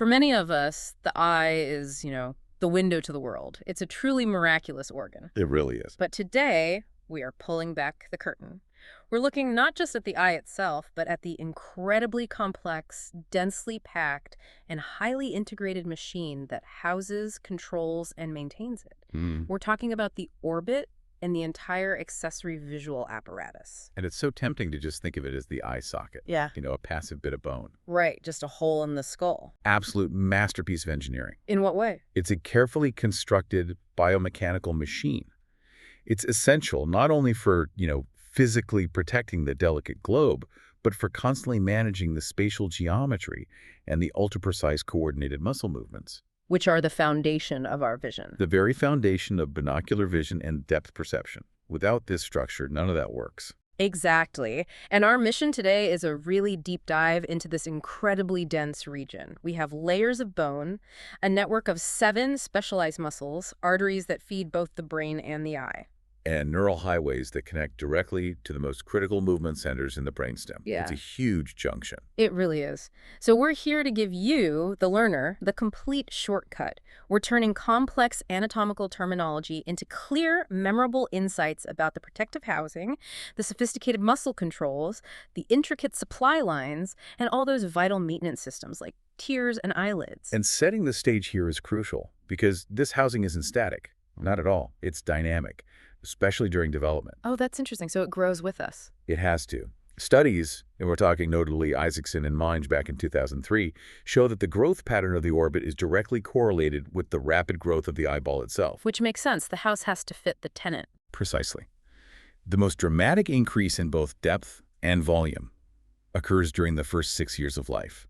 For many of us, the eye is, the window to the world. It's a truly miraculous organ. It really is. But today, we are pulling back the curtain. We're looking not just at the eye itself, but at the incredibly complex, densely packed, and highly integrated machine that houses, controls, and maintains it. We're talking about the orbit and the entire accessory visual apparatus. And it's so tempting to just think of it as the eye socket. Yeah. A passive bit of bone. Right, just a hole in the skull. Absolute masterpiece of engineering. In what way? It's a carefully constructed biomechanical machine. It's essential not only for, physically protecting the delicate globe, but for constantly managing the spatial geometry and the ultra-precise coordinated muscle movements. Which are the foundation of our vision. The very foundation of binocular vision and depth perception. Without this structure, none of that works. Exactly. And our mission today is a really deep dive into this incredibly dense region. We have layers of bone, a network of 7 specialized muscles, arteries that feed both the brain and the eye. And neural highways that connect directly to the most critical movement centers in the brainstem. Yeah. It's a huge junction. It really is. So we're here to give you, the learner, the complete shortcut. We're turning complex anatomical terminology into clear, memorable insights about the protective housing, the sophisticated muscle controls, the intricate supply lines, and all those vital maintenance systems like tears and eyelids. And setting the stage here is crucial because this housing isn't static. Not at all. It's dynamic, especially during development. Oh, that's interesting. So it grows with us. It has to. Studies, and we're talking notably Isaacson and Mange back in 2003, show that the growth pattern of the orbit is directly correlated with the rapid growth of the eyeball itself. Which makes sense. The house has to fit the tenant. Precisely. The most dramatic increase in both depth and volume occurs during the first 6 years of life.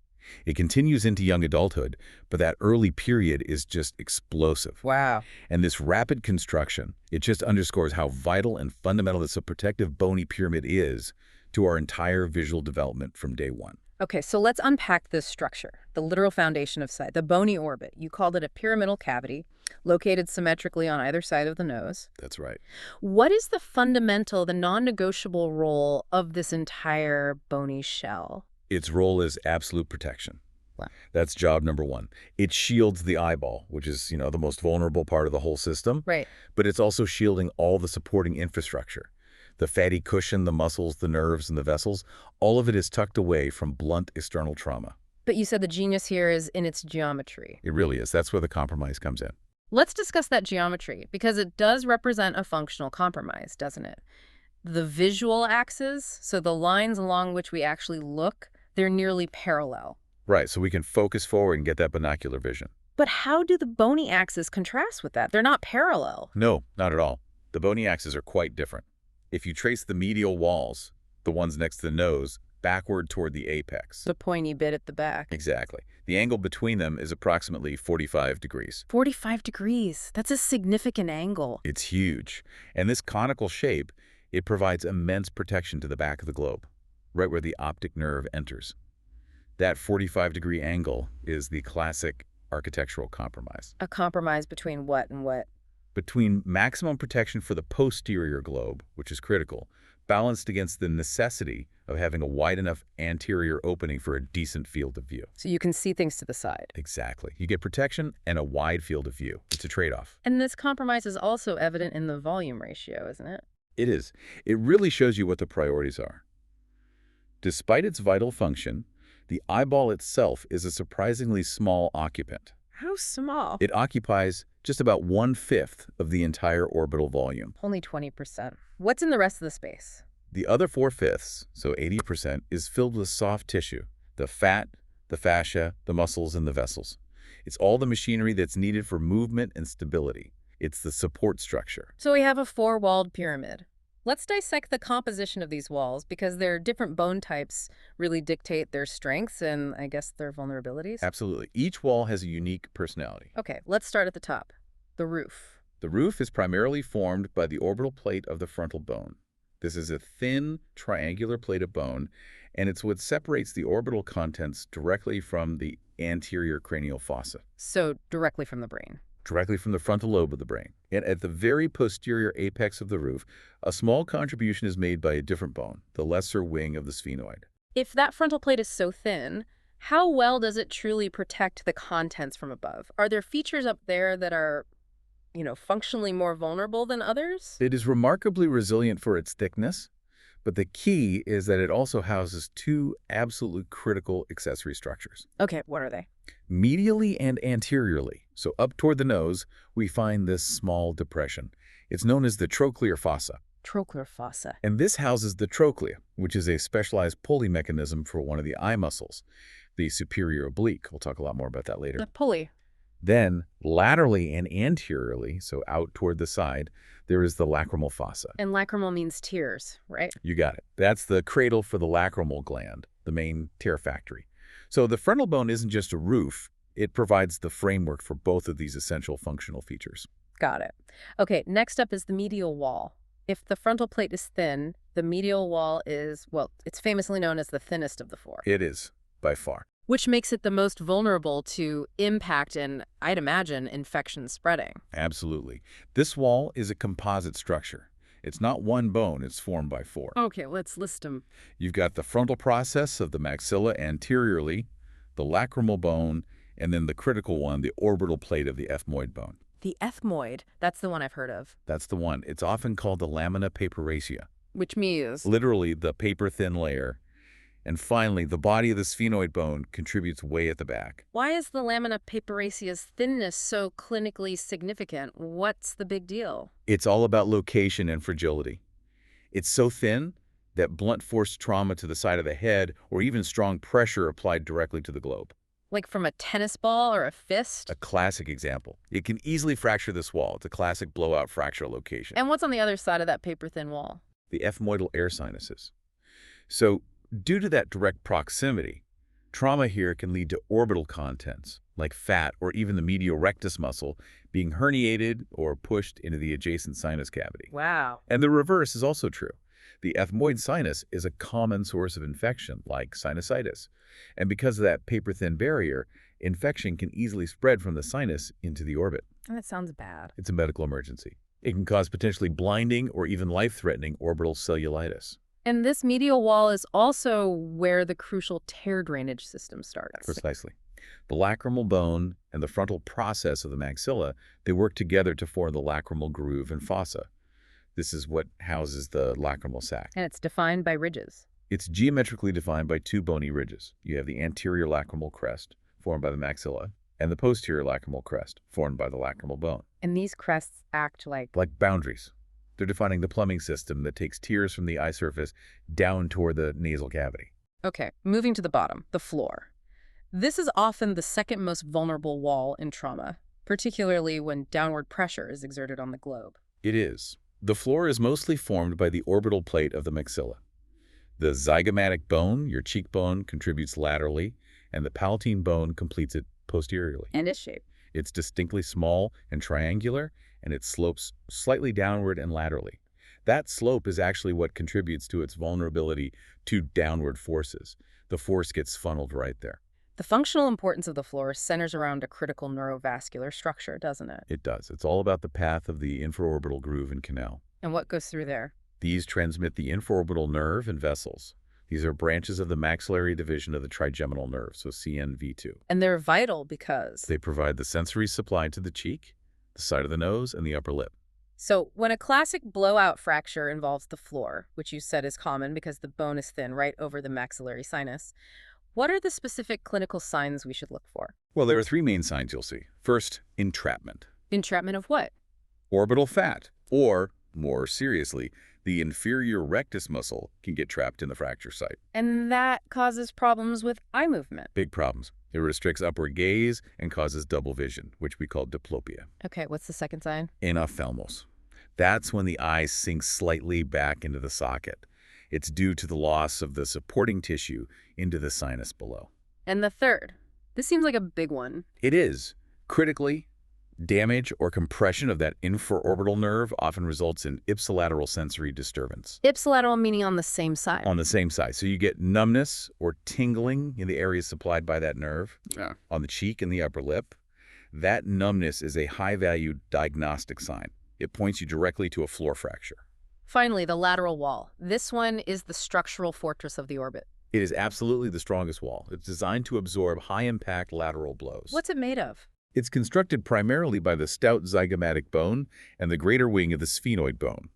It continues into young adulthood, but that early period is just explosive. Wow. And this rapid construction, it just underscores how vital and fundamental this protective bony pyramid is to our entire visual development from day one. Okay, so let's unpack this structure, the literal foundation of sight, the bony orbit. You called it a pyramidal cavity, located symmetrically on either side of the nose. That's right. What is the fundamental, the non-negotiable role of this entire bony shell? Its role is absolute protection. Wow. That's job number one. It shields the eyeball, which is, the most vulnerable part of the whole system. Right. But it's also shielding all the supporting infrastructure. The fatty cushion, the muscles, the nerves, and the vessels, all of it is tucked away from blunt external trauma. But you said the genius here is in its geometry. It really is. That's where the compromise comes in. Let's discuss that geometry, because it does represent a functional compromise, doesn't it? The visual axis, so the lines along which we actually look, they're nearly parallel. Right, so we can focus forward and get that binocular vision. But how do the bony axes contrast with that? They're not parallel. No, not at all. The bony axes are quite different. If you trace the medial walls, the ones next to the nose, backward toward the apex. The pointy bit at the back. Exactly. The angle between them is approximately 45 degrees. 45 degrees. That's a significant angle. It's huge. And this conical shape, it provides immense protection to the back of the globe, right where the optic nerve enters. That 45-degree angle is the classic architectural compromise. A compromise between what and what? Between maximum protection for the posterior globe, which is critical, balanced against the necessity of having a wide enough anterior opening for a decent field of view. So you can see things to the side. Exactly. You get protection and a wide field of view. It's a trade-off. And this compromise is also evident in the volume ratio, isn't it? It is. It really shows you what the priorities are. Despite its vital function, the eyeball itself is a surprisingly small occupant. How small? It occupies just about 1/5 of the entire orbital volume. Only 20%. What's in the rest of the space? The other 4/5, so 80%, is filled with soft tissue, the fat, the fascia, the muscles, and the vessels. It's all the machinery that's needed for movement and stability. It's the support structure. So we have a 4-walled pyramid. Let's dissect the composition of these walls, because their different bone types really dictate their strengths and, I guess, their vulnerabilities. Absolutely. Each wall has a unique personality. Okay, let's start at the top. The roof. The roof is primarily formed by the orbital plate of the frontal bone. This is a thin, triangular plate of bone, and it's what separates the orbital contents directly from the anterior cranial fossa. So directly from the brain. Directly from the frontal lobe of the brain. And at the very posterior apex of the roof, a small contribution is made by a different bone, the lesser wing of the sphenoid. If that frontal plate is so thin, How well does it truly protect the contents from above? Are there features up there that are, functionally more vulnerable than others? It is remarkably resilient for its thickness, but the key is that it also houses two absolutely critical accessory structures. Okay, what are they? Medially and anteriorly, so up toward the nose, we find this small depression. It's known as the trochlear fossa. Trochlear fossa. And this houses the trochlea, which is a specialized pulley mechanism for one of the eye muscles, the superior oblique. We'll talk a lot more about that later. The pulley. Then, laterally and anteriorly, so out toward the side, there is the lacrimal fossa. And lacrimal means tears, right? You got it. That's the cradle for the lacrimal gland, the main tear factory. So the frontal bone isn't just a roof, it provides the framework for both of these essential functional features. Got it. Okay, next up is the medial wall. If the frontal plate is thin, the medial wall is, well, it's famously known as the thinnest of the four. It is, by far. Which makes it the most vulnerable to impact and, I'd imagine, infection spreading. Absolutely. This wall is a composite structure. It's not one bone, it's formed by four. Okay, let's list them. You've got the frontal process of the maxilla anteriorly, the lacrimal bone, and then the critical one, the orbital plate of the ethmoid bone. The ethmoid, that's the one I've heard of. That's the one. It's often called the lamina paperacea. Which means? Literally, the paper-thin layer. And finally, the body of the sphenoid bone contributes way at the back. Why is the lamina paperacea's thinness so clinically significant? What's the big deal? It's all about location and fragility. It's so thin that blunt force trauma to the side of the head or even strong pressure applied directly to the globe. Like from a tennis ball or a fist? A classic example. It can easily fracture this wall. It's a classic blowout fracture location. And what's on the other side of that paper-thin wall? The ethmoidal air sinuses. So, due to that direct proximity, trauma here can lead to orbital contents, like fat or even the medial rectus muscle, being herniated or pushed into the adjacent sinus cavity. Wow. And the reverse is also true. The ethmoid sinus is a common source of infection, like sinusitis. And because of that paper-thin barrier, infection can easily spread from the sinus into the orbit. That sounds bad. It's a medical emergency. It can cause potentially blinding or even life-threatening orbital cellulitis. And this medial wall is also where the crucial tear drainage system starts. Precisely. The lacrimal bone and the frontal process of the maxilla, they work together to form the lacrimal groove and fossa. This is what houses the lacrimal sac. And it's defined by ridges. It's geometrically defined by two bony ridges. You have the anterior lacrimal crest, formed by the maxilla, and the posterior lacrimal crest, formed by the lacrimal bone. And these crests act like boundaries. They're defining the plumbing system that takes tears from the eye surface down toward the nasal cavity. Okay, moving to the bottom, the floor. This is often the second most vulnerable wall in trauma, particularly when downward pressure is exerted on the globe. It is. The floor is mostly formed by the orbital plate of the maxilla. The zygomatic bone, your cheekbone, contributes laterally, and the palatine bone completes it posteriorly. And its shape. It's distinctly small and triangular, and it slopes slightly downward and laterally. That slope is actually what contributes to its vulnerability to downward forces. The force gets funneled right there. The functional importance of the floor centers around a critical neurovascular structure, doesn't it? It does. It's all about the path of the infraorbital groove and canal. And what goes through there? These transmit the infraorbital nerve and vessels. These are branches of the maxillary division of the trigeminal nerve, so CNV2. And they're vital because They provide the sensory supply to the cheek, the side of the nose, and the upper lip. So when a classic blowout fracture involves the floor, which you said is common because the bone is thin right over the maxillary sinus, what are the specific clinical signs we should look for? Well, there are three main signs you'll see. First, entrapment. Entrapment of what? Orbital fat, or, more seriously, the inferior rectus muscle can get trapped in the fracture site. And that causes problems with eye movement. Big problems. It restricts upward gaze and causes double vision, which we call diplopia. Okay, what's the second sign? Anophthalmos. That's when the eye sinks slightly back into the socket. It's due to the loss of the supporting tissue into the sinus below. And the third? This seems like a big one. It is. Critically, damage or compression of that infraorbital nerve often results in ipsilateral sensory disturbance. Ipsilateral meaning on the same side. On the same side. So you get numbness or tingling in the areas supplied by that nerve, on the cheek and the upper lip. That numbness is a high-value diagnostic sign. It points you directly to a floor fracture. Finally, the lateral wall. This one is the structural fortress of the orbit. It is absolutely the strongest wall. It's designed to absorb high-impact lateral blows. What's it made of? It's constructed primarily by the stout zygomatic bone and the greater wing of the sphenoid bone.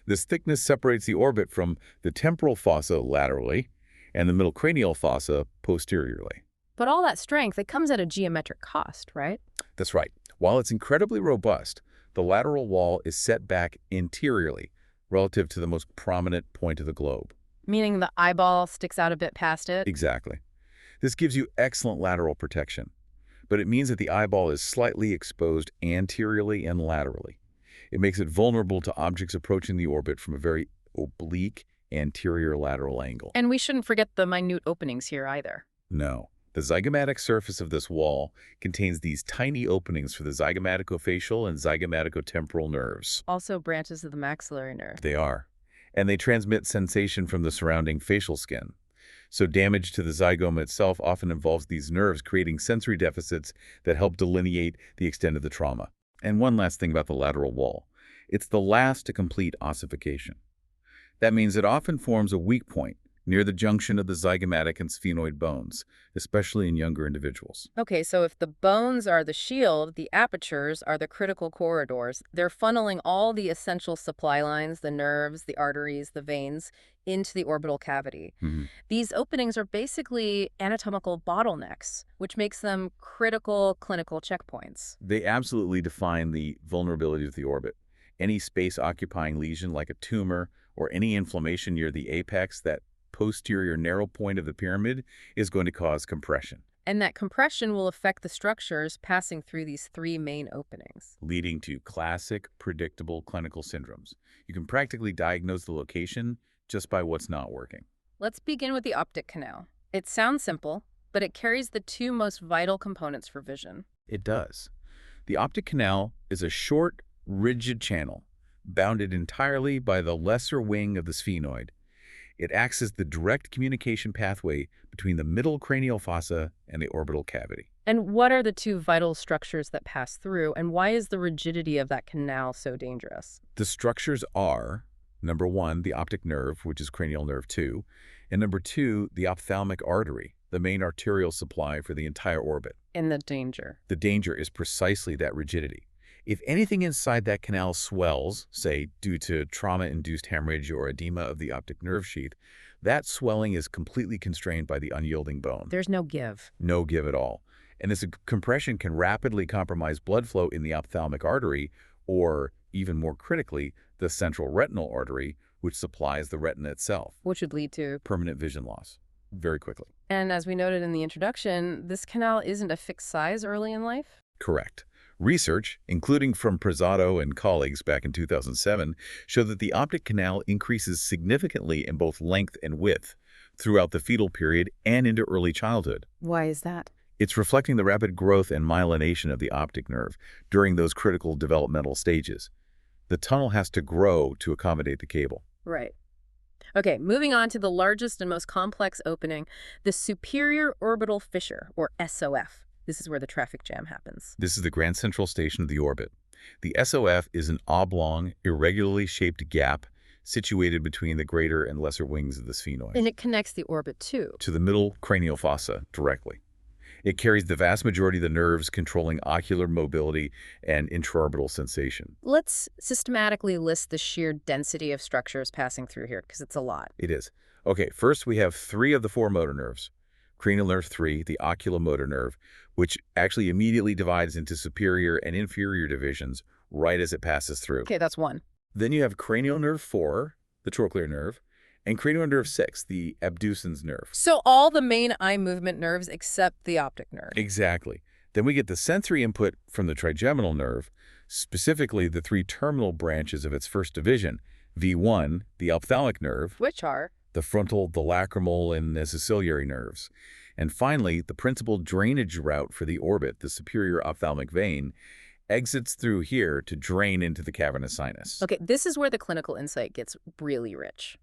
This thickness separates the orbit from the temporal fossa laterally and the middle cranial fossa posteriorly. But all that strength, it comes at a geometric cost, right? That's right. While it's incredibly robust, the lateral wall is set back interiorly relative to the most prominent point of the globe. Meaning the eyeball sticks out a bit past it? Exactly. This gives you excellent lateral protection, but it means that the eyeball is slightly exposed anteriorly and laterally. It makes it vulnerable to objects approaching the orbit from a very oblique anterior lateral angle. And we shouldn't forget the minute openings here either. No. The zygomatic surface of this wall contains these tiny openings for the zygomaticofacial and zygomaticotemporal nerves. Also branches of the maxillary nerve. They are. And they transmit sensation from the surrounding facial skin. So damage to the zygoma itself often involves these nerves creating sensory deficits that help delineate the extent of the trauma. And one last thing about the lateral wall. It's the last to complete ossification. That means it often forms a weak point near the junction of the zygomatic and sphenoid bones, especially in younger individuals. Okay, so if the bones are the shield, the apertures are the critical corridors. They're funneling all the essential supply lines, the nerves, the arteries, the veins, into the orbital cavity. These openings are basically anatomical bottlenecks, which makes them critical clinical checkpoints. They absolutely define the vulnerability of the orbit. Any space-occupying lesion like a tumor or any inflammation near the apex, that posterior narrow point of the pyramid, is going to cause compression. And that compression will affect the structures passing through these three main openings, leading to classic, predictable clinical syndromes. You can practically diagnose the location just by what's not working. Let's begin with the optic canal. It sounds simple, but it carries the two most vital components for vision. It does. The optic canal is a short, rigid channel, bounded entirely by the lesser wing of the sphenoid. It acts as the direct communication pathway between the middle cranial fossa and the orbital cavity. And what are the two vital structures that pass through, and why is the rigidity of that canal so dangerous? The structures are, number one, the optic nerve, which is cranial nerve 2, and number 2, the ophthalmic artery, the main arterial supply for the entire orbit. And the danger? The danger is precisely that rigidity. If anything inside that canal swells, say due to trauma-induced hemorrhage or edema of the optic nerve sheath, that swelling is completely constrained by the unyielding bone. There's no give. No give at all. And this compression can rapidly compromise blood flow in the ophthalmic artery, or even more critically, the central retinal artery, which supplies the retina itself. Which would lead to permanent vision loss very quickly. And as we noted in the introduction, this canal isn't a fixed size early in life? Correct. Research, including from Prezzato and colleagues back in 2007, showed that the optic canal increases significantly in both length and width throughout the fetal period and into early childhood. Why is that? It's reflecting the rapid growth and myelination of the optic nerve during those critical developmental stages. The tunnel has to grow to accommodate the cable. Right. Okay, moving on to the largest and most complex opening, the superior orbital fissure, or SOF. This is where the traffic jam happens. This is the grand central station of the orbit. The SOF is an oblong, irregularly shaped gap situated between the greater and lesser wings of the sphenoid. And it connects the orbit to the middle cranial fossa directly. It carries the vast majority of the nerves controlling ocular mobility and intraorbital sensation. Let's systematically list the sheer density of structures passing through here, because it's a lot. It is. Okay, first we have 3 of the 4 motor nerves. Cranial nerve 3, the oculomotor nerve, which actually immediately divides into superior and inferior divisions right as it passes through. Okay, that's 1. Then you have cranial nerve 4, the trochlear nerve, and cranial nerve 6, the abducens nerve. So all the main eye movement nerves except the optic nerve. Exactly. Then we get the sensory input from the trigeminal nerve, specifically the 3 terminal branches of its first division, V1, the ophthalmic nerve, which are the frontal, the lacrimal, and the ciliary nerves. And finally, the principal drainage route for the orbit, the superior ophthalmic vein, exits through here to drain into the cavernous sinus. Okay, this is where the clinical insight gets really rich.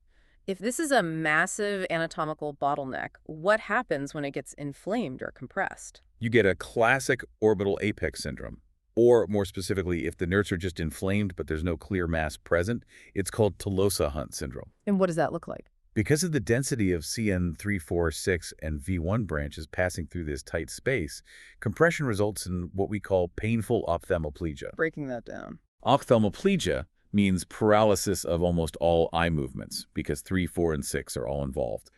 If this is a massive anatomical bottleneck, what happens when it gets inflamed or compressed? You get a classic orbital apex syndrome. Or more specifically, if the nerves are just inflamed but there's no clear mass present, it's called Tolosa-Hunt syndrome. And what does that look like? Because of the density of CN 3, 4, 6, and V1 branches passing through this tight space, compression results in what we call painful ophthalmoplegia. Breaking that down. Ophthalmoplegia means paralysis of almost all eye movements because 3, 4, and 6 are all involved.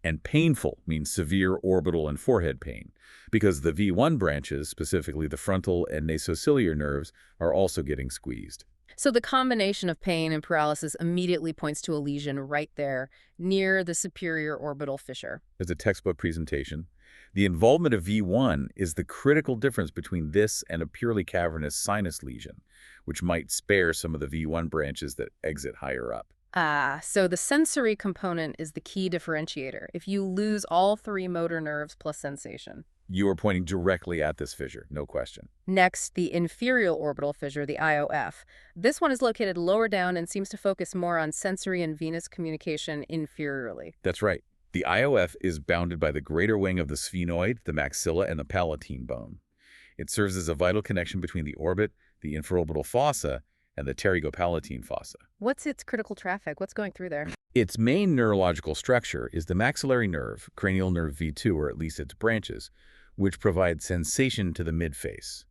And painful means severe orbital and forehead pain because the V1 branches, specifically the frontal and nasociliar nerves, are also getting squeezed. So the combination of pain and paralysis immediately points to a lesion right there near the superior orbital fissure. As a textbook presentation, the involvement of V1 is the critical difference between this and a purely cavernous sinus lesion, which might spare some of the V1 branches that exit higher up. So the sensory component is the key differentiator. If you lose all three motor nerves plus sensation. You are pointing directly at this fissure, no question. Next, the inferior orbital fissure, the IOF. This one is located lower down and seems to focus more on sensory and venous communication inferiorly. That's right. The IOF is bounded by the greater wing of the sphenoid, the maxilla, and the palatine bone. It serves as a vital connection between the orbit, the infraorbital fossa, and the pterygopalatine fossa. What's its critical traffic? What's going through there? Its main neurological structure is the maxillary nerve, cranial nerve V2, or at least its branches, which provide sensation to the midface.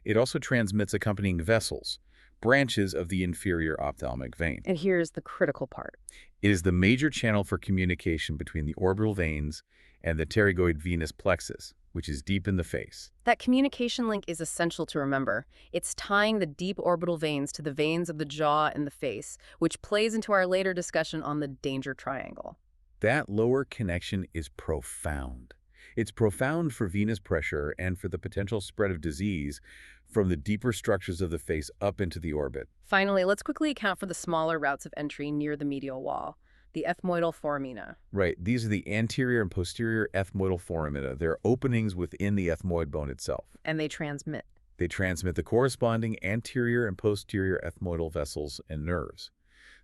It also transmits accompanying vessels, branches of the inferior ophthalmic vein. And here's the critical part. It is the major channel for communication between the orbital veins and the pterygoid venous plexus, which is deep in the face. That communication link is essential to remember. It's tying the deep orbital veins to the veins of the jaw and the face, which plays into our later discussion on the danger triangle. That lower connection is profound. It's profound for venous pressure and for the potential spread of disease from the deeper structures of the face up into the orbit. Finally, let's quickly account for the smaller routes of entry near the medial wall, the ethmoidal foramina. Right. These are the anterior and posterior ethmoidal foramina. They're openings within the ethmoid bone itself. And they transmit. They transmit the corresponding anterior and posterior ethmoidal vessels and nerves.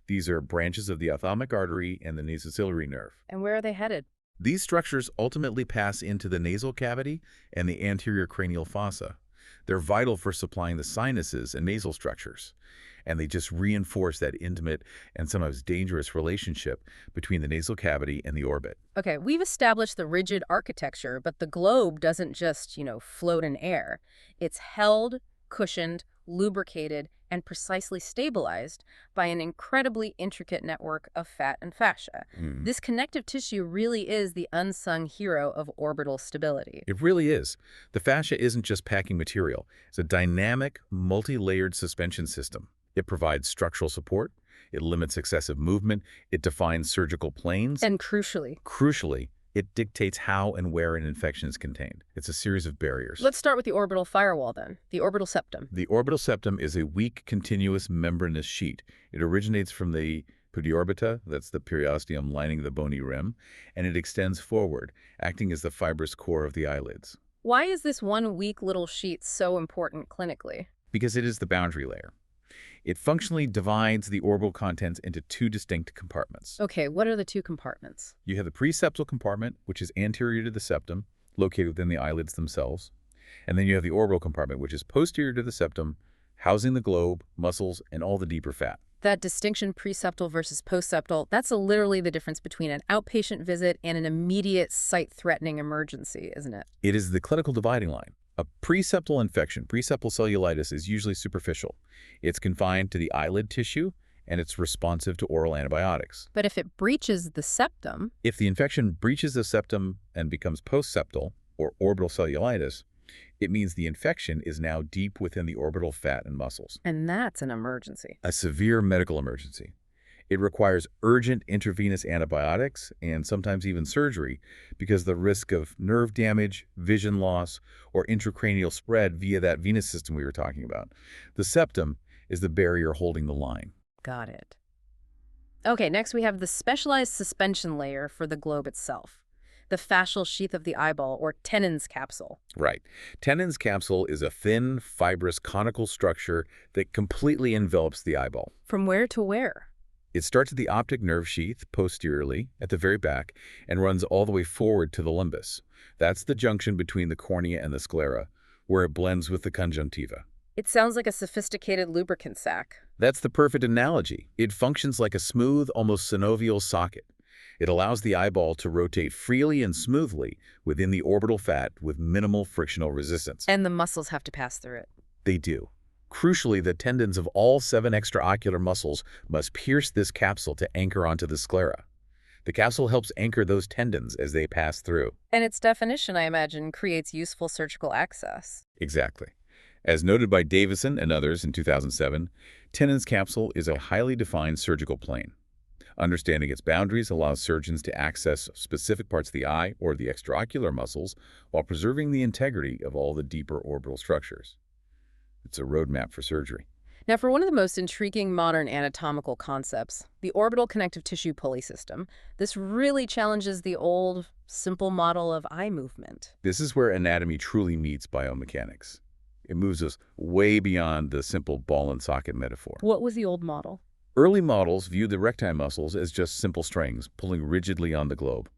These are branches of the ophthalmic artery and the nasociliary nerve. And where are they headed? These structures ultimately pass into the nasal cavity and the anterior cranial fossa. They're vital for supplying the sinuses and nasal structures, and they just reinforce that intimate and sometimes dangerous relationship between the nasal cavity and the orbit. Okay, we've established the rigid architecture, but the globe doesn't just, float in air. It's held, cushioned, lubricated, and precisely stabilized by an incredibly intricate network of fat and fascia. This connective tissue really is the unsung hero of orbital stability. It really is. The fascia isn't just packing material. It's a dynamic, multi-layered suspension system. It provides structural support, it limits excessive movement, it defines surgical planes, And crucially, it dictates how and where an infection is contained. It's a series of barriers. let's start with the orbital firewall then, the orbital septum. The orbital septum is a weak, continuous membranous sheet. It originates from the pediorbita, that's the periosteum lining the bony rim, and it extends forward, acting as the fibrous core of the eyelids. Why is this one weak little sheet so important clinically? Because it is the boundary layer. It functionally divides the orbital contents into two distinct compartments. Okay, what are the two compartments? You have the preseptal compartment, which is anterior to the septum, located within the eyelids themselves. And then you have the orbital compartment, which is posterior to the septum, housing the globe, muscles, and all the deeper fat. That distinction, preseptal versus postseptal, that's literally the difference between an outpatient visit and an immediate sight-threatening emergency, isn't it? It is the clinical dividing line. A preseptal infection, preseptal cellulitis, is usually superficial. It's confined to the eyelid tissue, and it's responsive to oral antibiotics. But if it breaches the septum, If the infection breaches the septum and becomes postseptal, or orbital cellulitis, it means the infection is now deep within the orbital fat and muscles. and that's an emergency. A severe medical emergency. It requires urgent intravenous antibiotics and sometimes even surgery because the risk of nerve damage, vision loss, or intracranial spread via that venous system we were talking about. The septum is the barrier holding the line. Got it. Okay, next we have the specialized suspension layer for the globe itself. The fascial sheath of the eyeball, or Tennant's capsule. Right. Tennant's capsule is a thin, fibrous, conical structure that completely envelops the eyeball. From where to where? It starts at the optic nerve sheath, posteriorly, at the very back, and runs all the way forward to the limbus. That's the junction between the cornea and the sclera, where it blends with the conjunctiva. It sounds like a sophisticated lubricant sac. That's the perfect analogy. It functions like a smooth, almost synovial socket. It allows the eyeball to rotate freely and smoothly within the orbital fat with minimal frictional resistance. And the muscles have to pass through it. They do. Crucially, the tendons of all 7 extraocular muscles must pierce this capsule to anchor onto the sclera. The capsule helps anchor those tendons as they pass through. And its definition, I imagine, creates useful surgical access. Exactly. As noted by Davison and others in 2007, Tennant's capsule is a highly defined surgical plane. Understanding its boundaries allows surgeons to access specific parts of the eye or the extraocular muscles while preserving the integrity of all the deeper orbital structures. It's a roadmap for surgery. Now, for one of the most intriguing modern anatomical concepts, the orbital connective tissue pulley system, this really challenges the old, simple model of eye movement. This is where anatomy truly meets biomechanics. It moves us way beyond the simple ball and socket metaphor. What was the old model? Early models viewed the recti muscles as just simple strings pulling rigidly on the globe.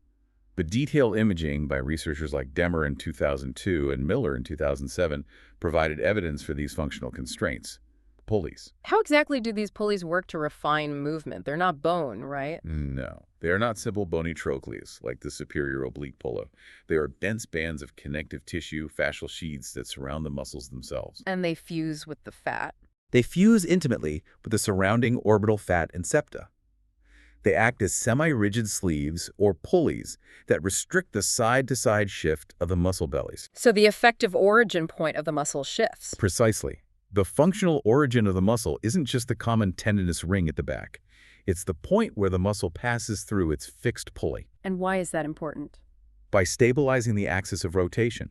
But detailed imaging by researchers like Demmer in 2002 and Miller in 2007 provided evidence for these functional constraints. Pulleys. How exactly do these pulleys work to refine movement? They're not bone, right? No, they are not simple bony trochlees like the superior oblique pullo. They are dense bands of connective tissue, fascial sheaths that surround the muscles themselves. And they fuse with the fat. They fuse intimately with the surrounding orbital fat and septa. They act as semi-rigid sleeves or pulleys that restrict the side-to-side shift of the muscle bellies. So the effective origin point of the muscle shifts. Precisely. The functional origin of the muscle isn't just the common tendinous ring at the back. It's the point where the muscle passes through its fixed pulley. And why is that important? By stabilizing the axis of rotation,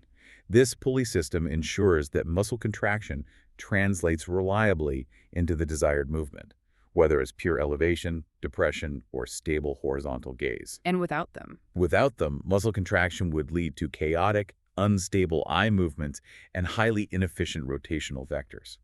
this pulley system ensures that muscle contraction translates reliably into the desired movement, whether it's pure elevation, depression, or stable horizontal gaze. And without them? Without them, muscle contraction would lead to chaotic, unstable eye movements and highly inefficient rotational vectors.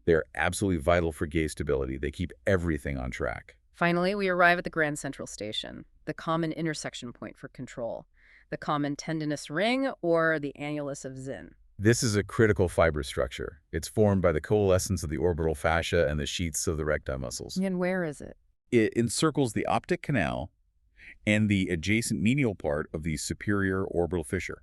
They're absolutely vital for gaze stability. They keep everything on track. Finally, we arrive at the Grand Central Station, the common intersection point for control, the common tendinous ring or the annulus of Zinn. This is a critical fiber structure. It's formed by the coalescence of the orbital fascia and the sheaths of the recti muscles. And where is it? It encircles the optic canal and the adjacent medial part of the superior orbital fissure.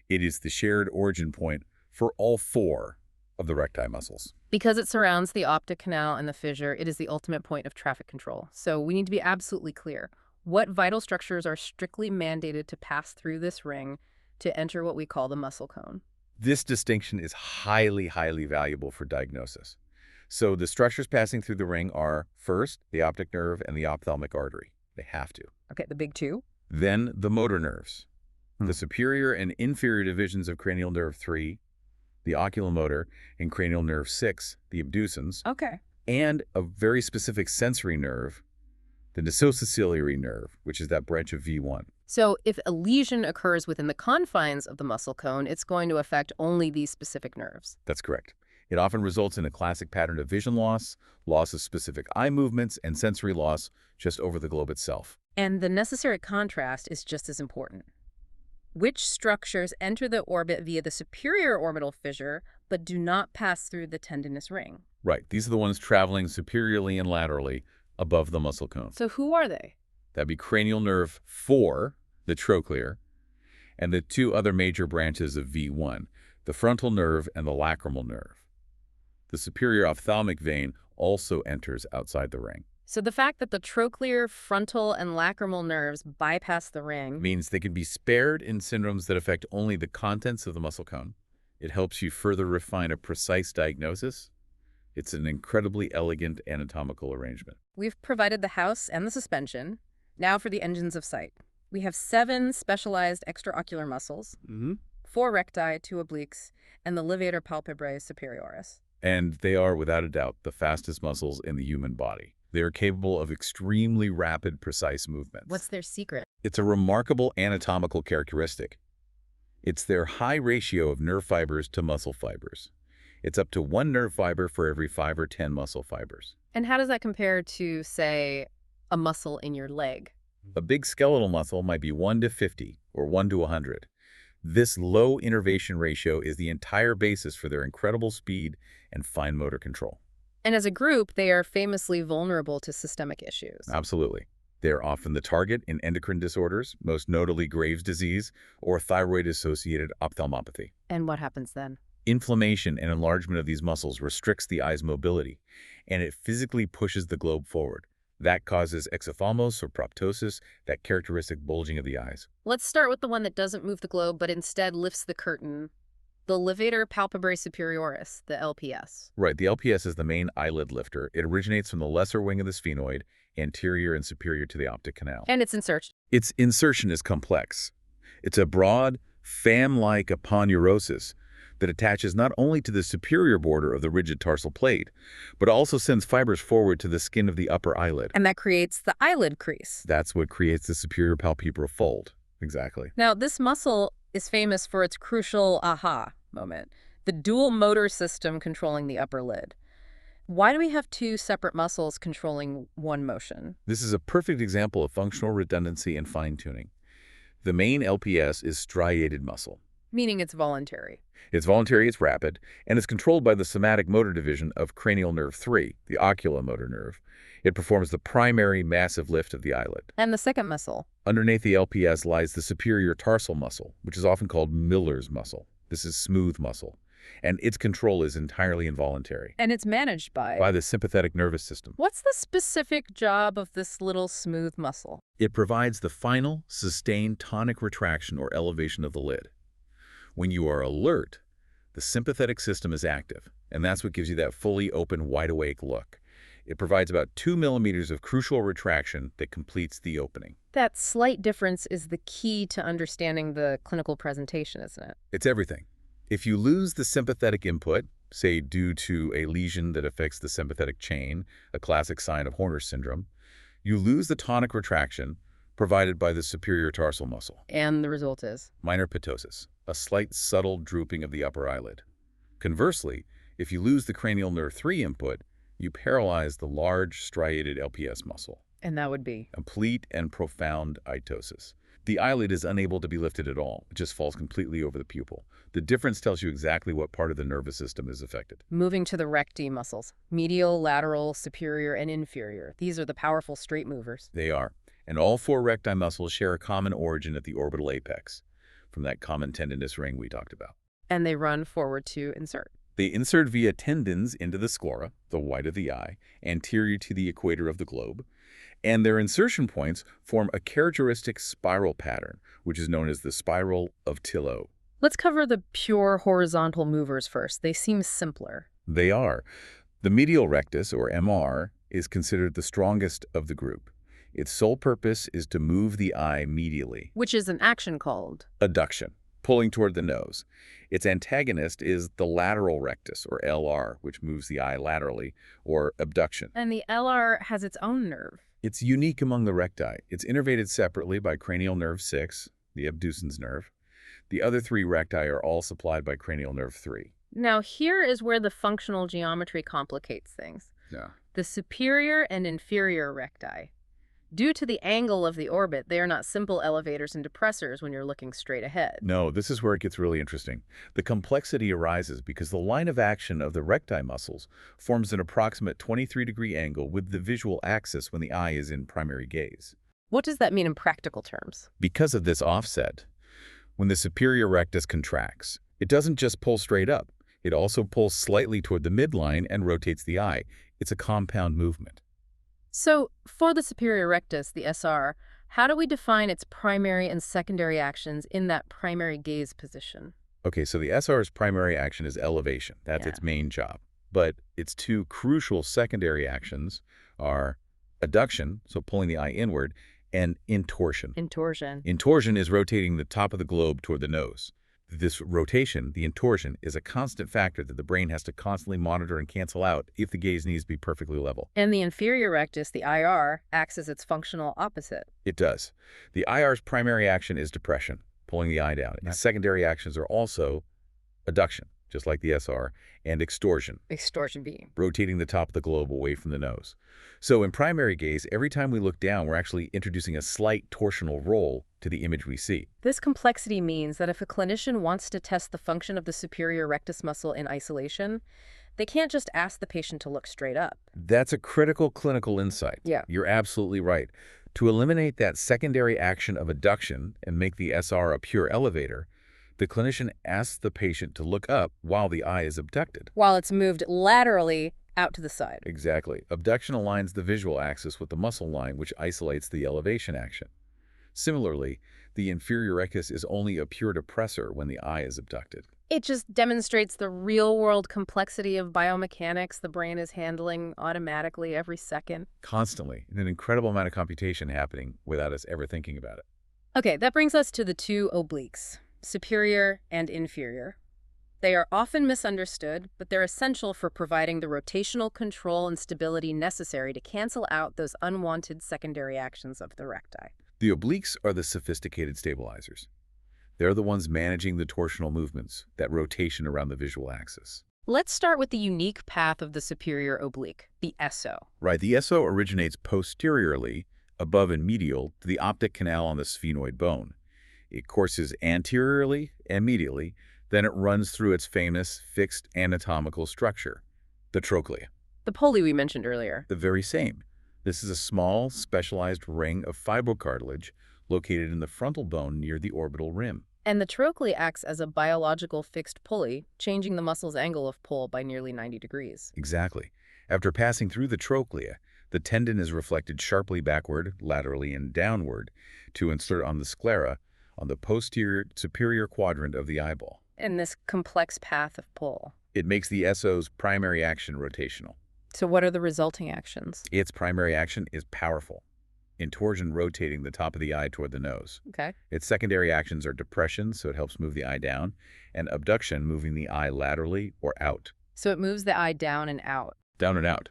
It is the shared origin point for all 4 of the recti muscles. Because it surrounds the optic canal and the fissure, it is the ultimate point of traffic control. So we need to be absolutely clear. What vital structures are strictly mandated to pass through this ring to enter what we call the muscle cone? This distinction is highly valuable for diagnosis. So the structures passing through the ring are, first, the optic nerve and the ophthalmic artery. They have to. Okay, the big 2. Then the motor nerves. The superior and inferior divisions of cranial nerve 3, the oculomotor, and cranial nerve 6, the abducens, Okay. and a very specific sensory nerve, the nasociliary nerve, which is that branch of V1. So if a lesion occurs within the confines of the muscle cone, it's going to affect only these specific nerves. That's correct. It often results in a classic pattern of vision loss, loss of specific eye movements, and sensory loss just over the globe itself. And the necessary contrast is just as important. Which structures enter the orbit via the superior orbital fissure but do not pass through the tendinous ring? Right. These are the ones traveling superiorly and laterally above the muscle cone. So who are they? That'd be cranial nerve 4, the trochlear, and the 2 other major branches of V1, the frontal nerve and the lacrimal nerve. The superior ophthalmic vein also enters outside the ring. So the fact that the trochlear, frontal, and lacrimal nerves bypass the ring Means they can be spared in syndromes that affect only the contents of the muscle cone. It helps you further refine a precise diagnosis. It's an incredibly elegant anatomical arrangement. We've provided the house and the suspension. Now for the engines of sight. We have 7 specialized extraocular muscles, 4 recti, 2 obliques, and the levator palpebrae superioris. And they are, without a doubt, the fastest muscles in the human body. They are capable of extremely rapid, precise movements. What's their secret? It's a remarkable anatomical characteristic. It's their high ratio of nerve fibers to muscle fibers. It's up to 1 nerve fiber for every 5 or 10 muscle fibers. And how does that compare to, say, a muscle in your leg? A big skeletal muscle might be 1 to 50 or 1 to 100. This low innervation ratio is the entire basis for their incredible speed and fine motor control. And as a group, they are famously vulnerable to systemic issues. Absolutely. They're often the target in endocrine disorders, most notably Graves' disease or thyroid-associated ophthalmopathy. And what happens then? Inflammation and enlargement of these muscles restricts the eye's mobility, and it physically pushes the globe forward. That causes exophthalmos or proptosis, that characteristic bulging of the eyes. Let's start with the one that doesn't move the globe, but instead lifts the curtain. The levator palpebrae superioris, the LPS. Right, the LPS is the main eyelid lifter. It originates from the lesser wing of the sphenoid, anterior and superior to the optic canal. And its insertion. Its insertion is complex. It's a broad, fan-like aponeurosis that attaches not only to the superior border of the rigid tarsal plate, but also sends fibers forward to the skin of the upper eyelid. And that creates the eyelid crease. That's what creates the superior palpebral fold. Exactly. Now, this muscle is famous for its crucial aha moment, the dual motor system controlling the upper lid. Why do we have two separate muscles controlling one motion? This is a perfect example of functional redundancy and fine-tuning. The main LPS is striated muscle. Meaning it's voluntary. It's voluntary, it's rapid, and it's controlled by the somatic motor division of cranial nerve 3, the oculomotor nerve. It performs the primary massive lift of the eyelid. And the second muscle? Underneath the LPS lies the superior tarsal muscle, which is often called Miller's muscle. This is smooth muscle, and its control is entirely involuntary. And it's managed by the sympathetic nervous system. What's the specific job of this little smooth muscle? It provides the final, sustained tonic retraction or elevation of the lid. When you are alert, the sympathetic system is active, and that's what gives you that fully open, wide-awake look. It provides about 2 millimeters of crucial retraction that completes the opening. That slight difference is the key to understanding the clinical presentation, isn't it? It's everything. If you lose the sympathetic input, say due to a lesion that affects the sympathetic chain, a classic sign of Horner's syndrome, you lose the tonic retraction provided by the superior tarsal muscle. And the result is? Minor ptosis, a slight subtle drooping of the upper eyelid. Conversely, if you lose the cranial nerve 3 input, you paralyze the large striated LPS muscle. And that would be? Complete and profound itosis. The eyelid is unable to be lifted at all. It just falls completely over the pupil. The difference tells you exactly what part of the nervous system is affected. Moving to the recti muscles. Medial, lateral, superior, and inferior. These are the powerful straight movers. They are. And all 4 recti muscles share a common origin at the orbital apex, from that common tendinous ring we talked about. And they run forward to insert. They insert via tendons into the sclera, the white of the eye, anterior to the equator of the globe, and their insertion points form a characteristic spiral pattern, which is known as the spiral of Tillot. Let's cover the pure horizontal movers first. They seem simpler. They are. The medial rectus, or MR, is considered the strongest of the group. Its sole purpose is to move the eye medially. Which is an action called? Adduction, pulling toward the nose. Its antagonist is the lateral rectus, or LR, which moves the eye laterally, or abduction. And the LR has its own nerve. It's unique among the recti. It's innervated separately by cranial nerve 6, the abducens nerve. The other 3 recti are all supplied by cranial nerve 3. Now, here is where the functional geometry complicates things. Yeah. The superior and inferior recti. Due to the angle of the orbit, they are not simple elevators and depressors when you're looking straight ahead. No, this is where it gets really interesting. The complexity arises because the line of action of the recti muscles forms an approximate 23-degree angle with the visual axis when the eye is in primary gaze. What does that mean in practical terms? Because of this offset, when the superior rectus contracts, it doesn't just pull straight up. It also pulls slightly toward the midline and rotates the eye. It's a compound movement. So, for the superior rectus, the SR, how do we define its primary and secondary actions in that primary gaze position? Okay, so the SR's primary action is elevation. That's its main job. But its 2 crucial secondary actions are adduction, so pulling the eye inward, and intorsion. Intorsion. Intorsion is rotating the top of the globe toward the nose. This rotation, the intorsion, is a constant factor that the brain has to constantly monitor and cancel out if the gaze needs to be perfectly level. And the inferior rectus, the IR, acts as its functional opposite. It does. The IR's primary action is depression, pulling the eye down. Its secondary actions are also adduction, just like the SR, and extorsion. Extorsion being rotating the top of the globe away from the nose. So in primary gaze, every time we look down, we're actually introducing a slight torsional roll to the image we see. This complexity means that if a clinician wants to test the function of the superior rectus muscle in isolation, they can't just ask the patient to look straight up. That's a critical clinical insight. Yeah. You're absolutely right. To eliminate that secondary action of adduction and make the SR a pure elevator, the clinician asks the patient to look up while the eye is abducted. While it's moved laterally out to the side. Exactly. Abduction aligns the visual axis with the muscle line, which isolates the elevation action. Similarly, the inferior rectus is only a pure depressor when the eye is abducted. It just demonstrates the real-world complexity of biomechanics the brain is handling automatically every second. Constantly, and an incredible amount of computation happening without us ever thinking about it. Okay, that brings us to the two obliques, superior and inferior. They are often misunderstood, but they're essential for providing the rotational control and stability necessary to cancel out those unwanted secondary actions of the recti. The obliques are the sophisticated stabilizers. They're the ones managing the torsional movements, that rotation around the visual axis. Let's start with the unique path of the superior oblique, the SO. Right, the SO originates posteriorly, above and medial, to the optic canal on the sphenoid bone. It courses anteriorly and medially, then it runs through its famous fixed anatomical structure, the trochlea. The pulley we mentioned earlier. The very same. This is a small, specialized ring of fibrocartilage located in the frontal bone near the orbital rim. And the trochlea acts as a biological fixed pulley, changing the muscle's angle of pull by nearly 90 degrees. Exactly. After passing through the trochlea, the tendon is reflected sharply backward, laterally, and downward to insert on the sclera on the posterior superior quadrant of the eyeball. And this complex path of pull. It makes the SO's primary action rotational. So what are the resulting actions? Its primary action is powerful. Intorsion rotating the top of the eye toward the nose. Okay. Its secondary actions are depression, so it helps move the eye down, and abduction, moving the eye laterally or out. So it moves the eye down and out. Down and out.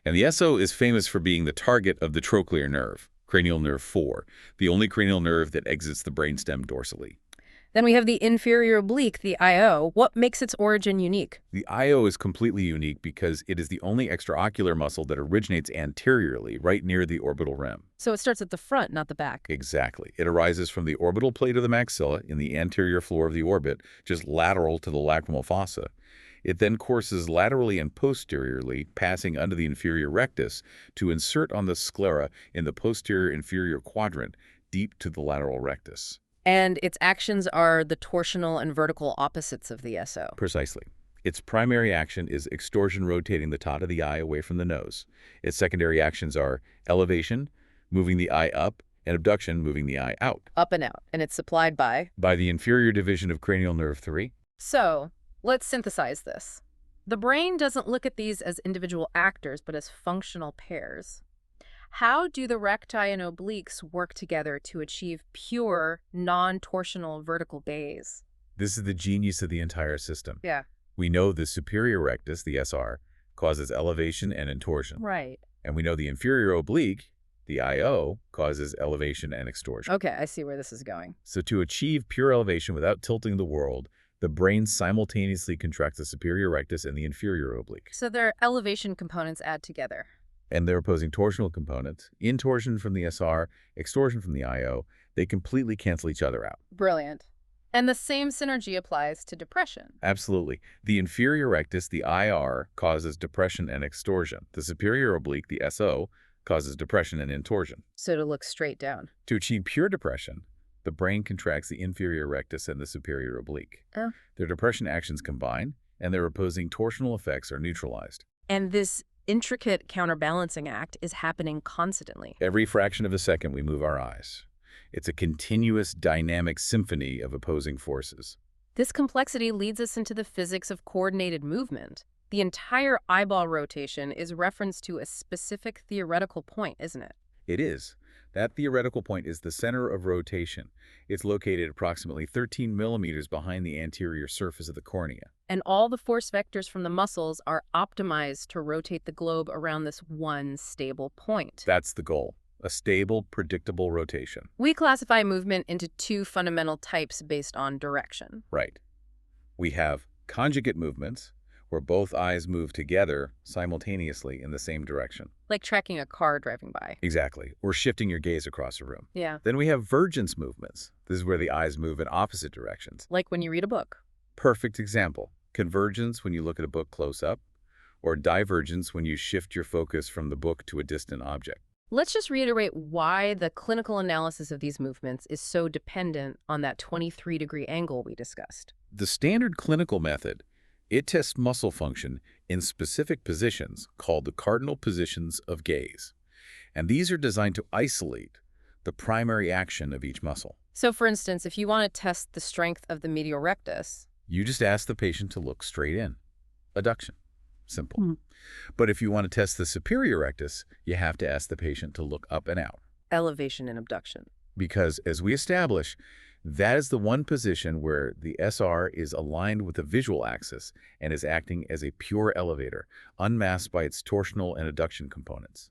And the SO is famous for being the target of the trochlear nerve, cranial nerve 4, the only cranial nerve that exits the brainstem dorsally. Then we have the inferior oblique, the IO. What makes its origin unique? The IO is completely unique because it is the only extraocular muscle that originates anteriorly, right near the orbital rim. So it starts at the front, not the back. Exactly. It arises from the orbital plate of the maxilla in the anterior floor of the orbit, just lateral to the lacrimal fossa. It then courses laterally and posteriorly, passing under the inferior rectus to insert on the sclera in the posterior inferior quadrant, deep to the lateral rectus. And its actions are the torsional and vertical opposites of the SO. Precisely. Its primary action is extorsion rotating the top of the eye away from the nose. Its secondary actions are elevation, moving the eye up, and abduction, moving the eye out. Up and out. And it's supplied by the inferior division of cranial nerve 3. So let's synthesize this. The brain doesn't look at these as individual actors, but as functional pairs. How do the recti and obliques work together to achieve pure, non-torsional vertical gaze? This is the genius of the entire system. Yeah. We know the superior rectus, the SR, causes elevation and intorsion. Right. And we know the inferior oblique, the IO, causes elevation and extorsion. Okay, I see where this is going. So to achieve pure elevation without tilting the world, the brain simultaneously contracts the superior rectus and the inferior oblique. So their elevation components add together. And their opposing torsional components, intorsion from the SR, extorsion from the IO, they completely cancel each other out. Brilliant. And the same synergy applies to depression. Absolutely. The inferior rectus, the IR, causes depression and extorsion. The superior oblique, the SO, causes depression and intorsion. So to look straight down. To achieve pure depression, the brain contracts the inferior rectus and the superior oblique. Oh. Their depression actions combine, and their opposing torsional effects are neutralized. And this intricate counterbalancing act is happening constantly. Every fraction of a second we move our eyes. It's a continuous dynamic symphony of opposing forces. This complexity leads us into the physics of coordinated movement. The entire eyeball rotation is referenced to a specific theoretical point, isn't it? It is. That theoretical point is the center of rotation. It's located approximately 13 millimeters behind the anterior surface of the cornea. And all the force vectors from the muscles are optimized to rotate the globe around this one stable point. That's the goal. A stable, predictable rotation. We classify movement into two fundamental types based on direction. Right. We have conjugate movements, where both eyes move together simultaneously in the same direction. Like tracking a car driving by. Exactly. Or shifting your gaze across a room. Yeah. Then we have vergence movements. This is where the eyes move in opposite directions. Like when you read a book. Perfect example. Convergence when you look at a book close up, or divergence when you shift your focus from the book to a distant object. Let's just reiterate why the clinical analysis of these movements is so dependent on that 23-degree angle we discussed. The standard clinical method, it tests muscle function in specific positions called the cardinal positions of gaze. And these are designed to isolate the primary action of each muscle. So for instance, if you want to test the strength of the medial rectus, You just ask the patient to look straight in. Adduction. Simple. Hmm. But if you want to test the superior rectus, you have to ask the patient to look up and out. elevation and abduction. Because as we establish, that is the one position where the SR is aligned with the visual axis and is acting as a pure elevator, unmasked by its torsional and adduction components.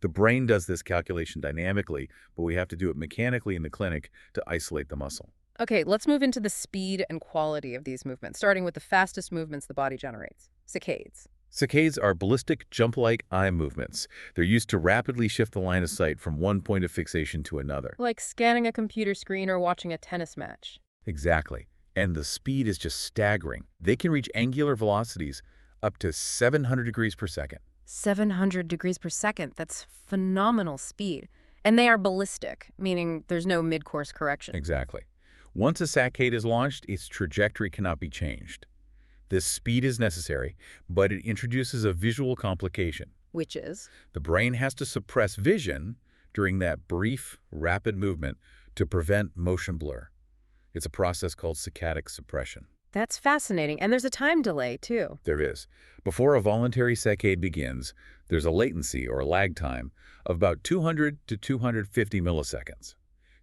The brain does this calculation dynamically, but we have to do it mechanically in the clinic to isolate the muscle. Okay, let's move into the speed and quality of these movements, starting with the fastest movements the body generates, saccades. Saccades are ballistic jump-like eye movements. They're used to rapidly shift the line of sight from one point of fixation to another. Like scanning a computer screen or watching a tennis match. Exactly. And the speed is just staggering. They can reach angular velocities up to 700 degrees per second. 700 degrees per second, that's phenomenal speed. And they are ballistic, meaning there's no mid-course correction. Exactly. Once a saccade is launched, its trajectory cannot be changed. This speed is necessary, but it introduces a visual complication. Which is? The brain has to suppress vision during that brief, rapid movement to prevent motion blur. It's a process called saccadic suppression. That's fascinating. And there's a time delay, too. There is. Before a voluntary saccade begins, there's a latency or lag time of about 200 to 250 milliseconds.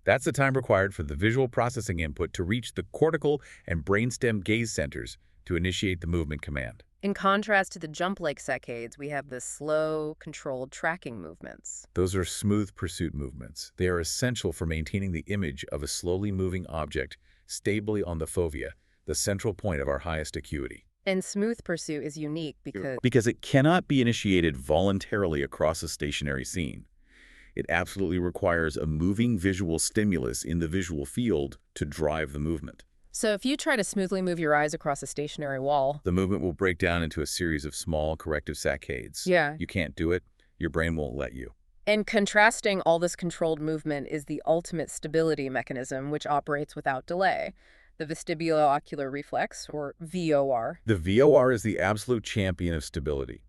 That's the time required for the visual processing input to reach the cortical and brainstem gaze centers to initiate the movement command. In contrast to the jump-like saccades, we have the slow, controlled tracking movements. Those are smooth pursuit movements. They are essential for maintaining the image of a slowly moving object stably on the fovea, the central point of our highest acuity. And smooth pursuit is unique Because it cannot be initiated voluntarily across a stationary scene. It absolutely requires a moving visual stimulus in the visual field to drive the movement. So if you try to smoothly move your eyes across a stationary wall, The movement will break down into a series of small corrective saccades. Yeah. You can't do it. Your brain won't let you. And contrasting all this controlled movement is the ultimate stability mechanism, which operates without delay, the vestibulo-ocular reflex, or VOR. The VOR is the absolute champion of stability.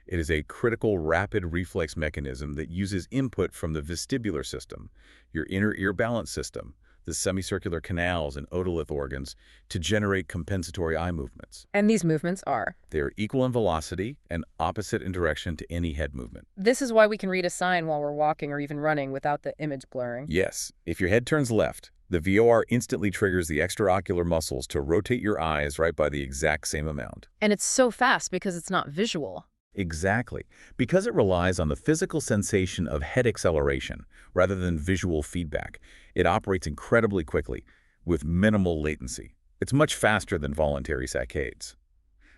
It is a critical rapid reflex mechanism that uses input from the vestibular system, your inner ear balance system, the semicircular canals and otolith organs, to generate compensatory eye movements. And these movements are. They are equal in velocity and opposite in direction to any head movement. This is why we can read a sign while we're walking or even running without the image blurring. Yes, if your head turns left, the VOR instantly triggers the extraocular muscles to rotate your eyes right by the exact same amount. And it's so fast because it's not visual. Exactly, because it relies on the physical sensation of head acceleration rather than visual feedback. It operates incredibly quickly with minimal latency. It's much faster than voluntary saccades.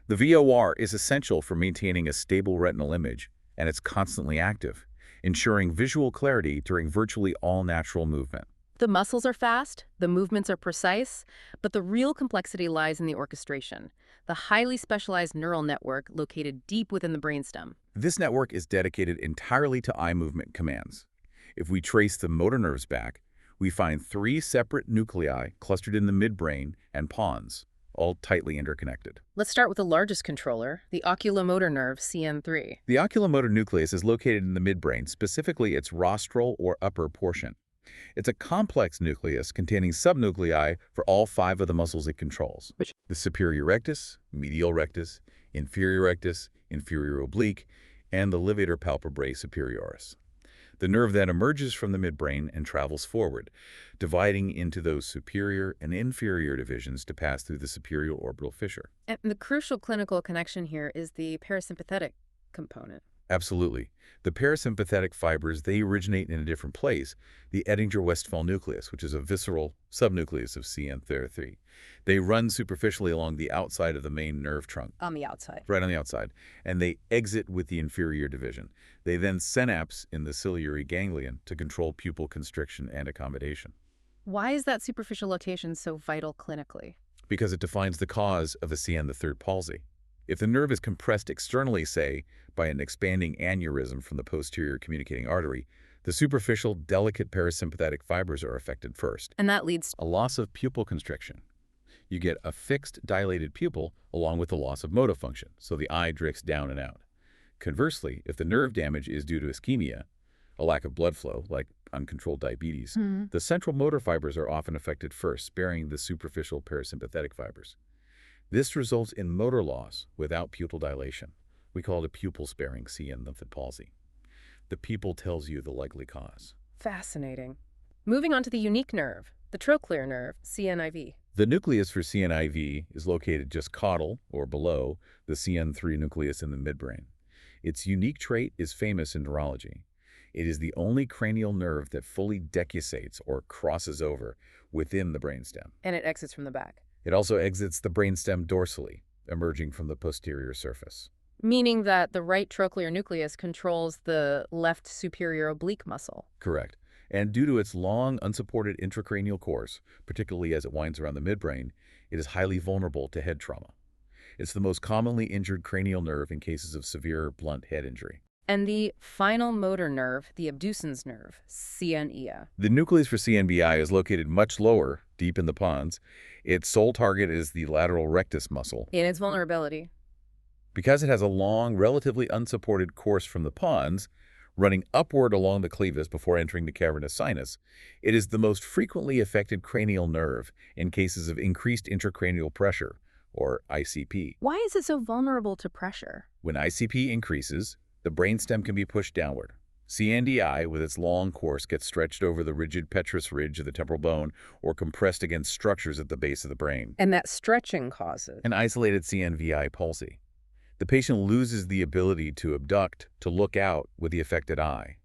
The VOR is essential for maintaining a stable retinal image, and it's constantly active, ensuring visual clarity during virtually all natural movement. The muscles are fast, the movements are precise, but the real complexity lies in the orchestration, the highly specialized neural network located deep within the brainstem. This network is dedicated entirely to eye movement commands. If we trace the motor nerves back, we find 3 separate nuclei clustered in the midbrain and pons, all tightly interconnected. Let's start with the largest controller, the oculomotor nerve, CN3. The oculomotor nucleus is located in the midbrain, specifically its rostral or upper portion. It's a complex nucleus containing subnuclei for all 5 of the muscles it controls. The superior rectus, medial rectus, inferior oblique, and the levator palpebrae superioris. The nerve then emerges from the midbrain and travels forward, dividing into those superior and inferior divisions to pass through the superior orbital fissure. And the crucial clinical connection here is the parasympathetic component. Absolutely. The parasympathetic fibers, they originate in a different place, the Ettinger-Westphal nucleus, which is a visceral subnucleus of CN3. They run superficially along the outside of the main nerve trunk. On the outside. Right on the outside. And they exit with the inferior division. They then synapse in the ciliary ganglion to control pupil constriction and accommodation. Why is that superficial location so vital clinically? Because it defines the cause of the CN3 palsy. If the nerve is compressed externally, say, by an expanding aneurysm from the posterior communicating artery, the superficial, delicate parasympathetic fibers are affected first. And that leads A loss of pupil constriction. You get a fixed, dilated pupil along with the loss of motor function, so the eye drifts down and out. Conversely, if the nerve damage is due to ischemia, a lack of blood flow, like uncontrolled diabetes, the central motor fibers are often affected first, sparing the superficial parasympathetic fibers. This results in motor loss without pupil dilation. We call it a pupil-sparing CN lymph palsy. The pupil tells you the likely cause. fascinating. Moving on to the unique nerve, the trochlear nerve, CNIV. The nucleus for CNIV is located just caudal, or below, the CN3 nucleus in the midbrain. Its unique trait is famous in neurology. It is the only cranial nerve that fully decussates or crosses over within the brainstem. And it exits from the back. It also exits the brainstem dorsally, emerging from the posterior surface. Meaning that the right trochlear nucleus controls the left superior oblique muscle. Correct. And due to its long, unsupported intracranial course, particularly as it winds around the midbrain, it is highly vulnerable to head trauma. It's the most commonly injured cranial nerve in cases of severe, blunt head injury. And the final motor nerve, the abducens nerve, CNEA. The nucleus for CNBI is located much lower, deep in the pons. Its sole target is the lateral rectus muscle. In its vulnerability. Because it has a long, relatively unsupported course from the pons, running upward along the clevis before entering the cavernous sinus, it is the most frequently affected cranial nerve in cases of increased intracranial pressure, or ICP. Why is it so vulnerable to pressure? When ICP increases, the brainstem can be pushed downward. CNDI, with its long course, gets stretched over the rigid petrous ridge of the temporal bone or compressed against structures at the base of the brain. And that stretching causes An isolated CNVI palsy. The patient loses the ability to abduct, to look out with the affected eye.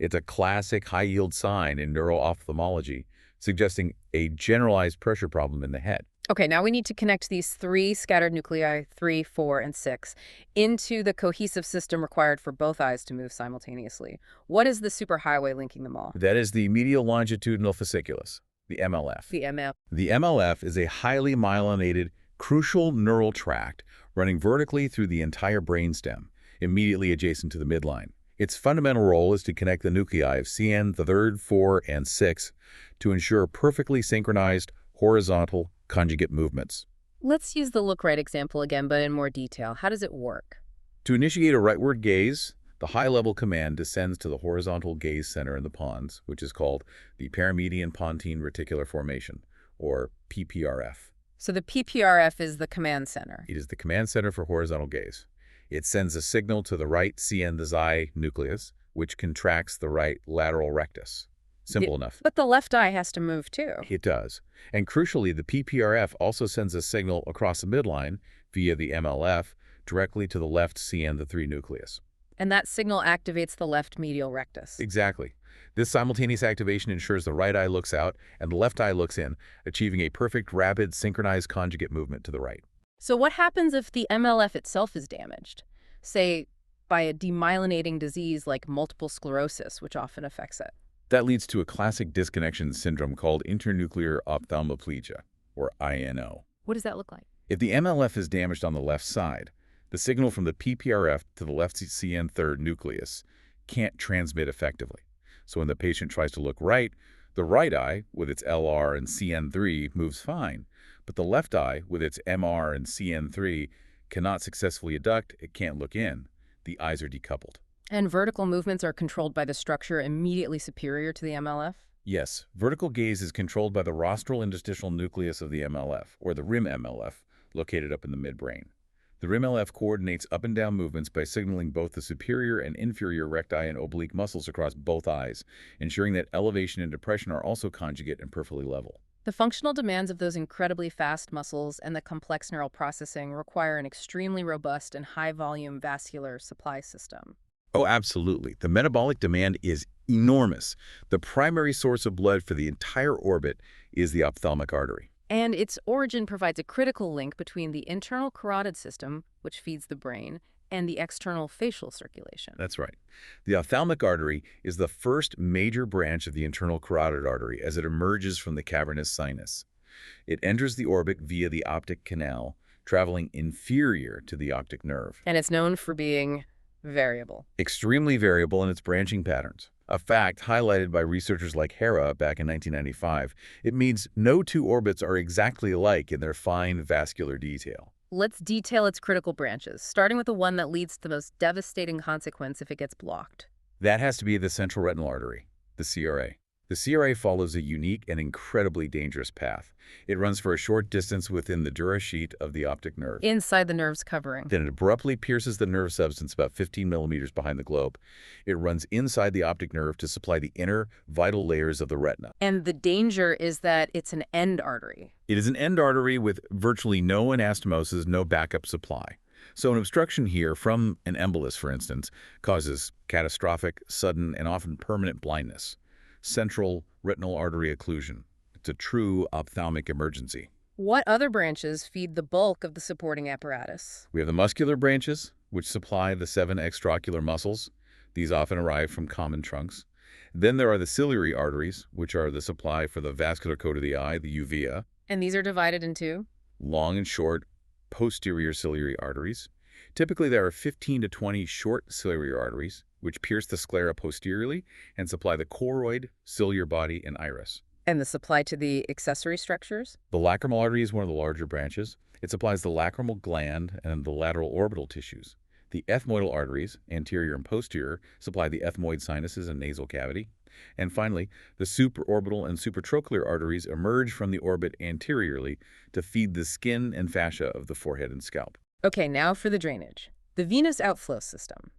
It's a classic high-yield sign in neuro-ophthalmology, suggesting a generalized pressure problem in the head. Okay, now we need to connect these three scattered nuclei, 3, 4, and 6, into the cohesive system required for both eyes to move simultaneously. What is the superhighway linking them all? That is the medial longitudinal fasciculus, the MLF. The ML. The MLF is a highly myelinated, crucial neural tract running vertically through the entire brainstem, immediately adjacent to the midline. Its fundamental role is to connect the nuclei of CN, the 3rd, 4, and 6 to ensure perfectly synchronized, horizontal, conjugate movements. Let's use the look right example again, but in more detail. How does it work? To initiate a rightward gaze, the high-level command descends to the horizontal gaze center in the pons, which is called the paramedian pontine reticular formation, or PPRF. So the PPRF is the command center. It is the command center for horizontal gaze. It sends a signal to the right CN, the xi nucleus, which contracts the right lateral rectus. Simple enough. But the left eye has to move too. It does. And crucially, the PPRF also sends a signal across the midline via the MLF directly to the left CN, the 3 nucleus. And that signal activates the left medial rectus. Exactly. This simultaneous activation ensures the right eye looks out and the left eye looks in, achieving a perfect, rapid, synchronized conjugate movement to the right. So what happens if the MLF itself is damaged? Say, by a demyelinating disease like multiple sclerosis, which often affects it. That leads to a classic disconnection syndrome called internuclear ophthalmoplegia, or INO. What does that look like? If the MLF is damaged on the left side, the signal from the PPRF to the left CN 3rd nucleus can't transmit effectively. So when the patient tries to look right, the right eye, with its LR and CN3, moves fine, but the left eye, with its MR and CN3, cannot successfully adduct, it can't look in. The eyes are decoupled. And vertical movements are controlled by the structure immediately superior to the MLF? Yes, vertical gaze is controlled by the rostral interstitial nucleus of the MLF, or the RIM-MLF, located up in the midbrain. The RIM-MLF coordinates up and down movements by signaling both the superior and inferior recti and oblique muscles across both eyes, ensuring that elevation and depression are also conjugate and perfectly level. The functional demands of those incredibly fast muscles and the complex neural processing require an extremely robust and high-volume vascular supply system. Oh, absolutely. The metabolic demand is enormous. The primary source of blood for the entire orbit is the ophthalmic artery. And its origin provides a critical link between the internal carotid system, which feeds the brain, and the external facial circulation. That's right. The ophthalmic artery is the first major branch of the internal carotid artery as it emerges from the cavernous sinus. It enters the orbit via the optic canal, traveling inferior to the optic nerve. And it's known for being variable. Extremely variable in its branching patterns. A fact highlighted by researchers like Hera back in 1995. It means no two orbits are exactly alike in their fine vascular detail. Let's detail its critical branches, starting with the one that leads to the most devastating consequence if it gets blocked. That has to be the central retinal artery, the CRA. The CRA follows a unique and incredibly dangerous path. It runs for a short distance within the dura sheet of the optic nerve. Inside the nerve's covering. Then it abruptly pierces the nerve substance about 15 millimeters behind the globe. It runs inside the optic nerve to supply the inner, vital layers of the retina. And the danger is that it's an end artery. It is an end artery with virtually no anastomosis, no backup supply. So an obstruction here from an embolus, for instance, causes catastrophic, sudden, and often permanent blindness. Central retinal artery occlusion. It's a true ophthalmic emergency. What other branches feed the bulk of the supporting apparatus? We have the muscular branches, which supply the 7 extraocular muscles. These often arrive from common trunks. Then there are the ciliary arteries, which are the supply for the vascular coat of the eye, the uvea. And these are divided into? Long and short posterior ciliary arteries. Typically, there are 15 to 20 short ciliary arteries, which pierce the sclera posteriorly and supply the choroid, ciliary body, and iris. And the supply to the accessory structures? The lacrimal artery is one of the larger branches. It supplies the lacrimal gland and the lateral orbital tissues. The ethmoidal arteries, anterior and posterior, supply the ethmoid sinuses and nasal cavity. And finally, the supraorbital and supratrochlear arteries emerge from the orbit anteriorly to feed the skin and fascia of the forehead and scalp. Okay, now for the drainage. The venous outflow system.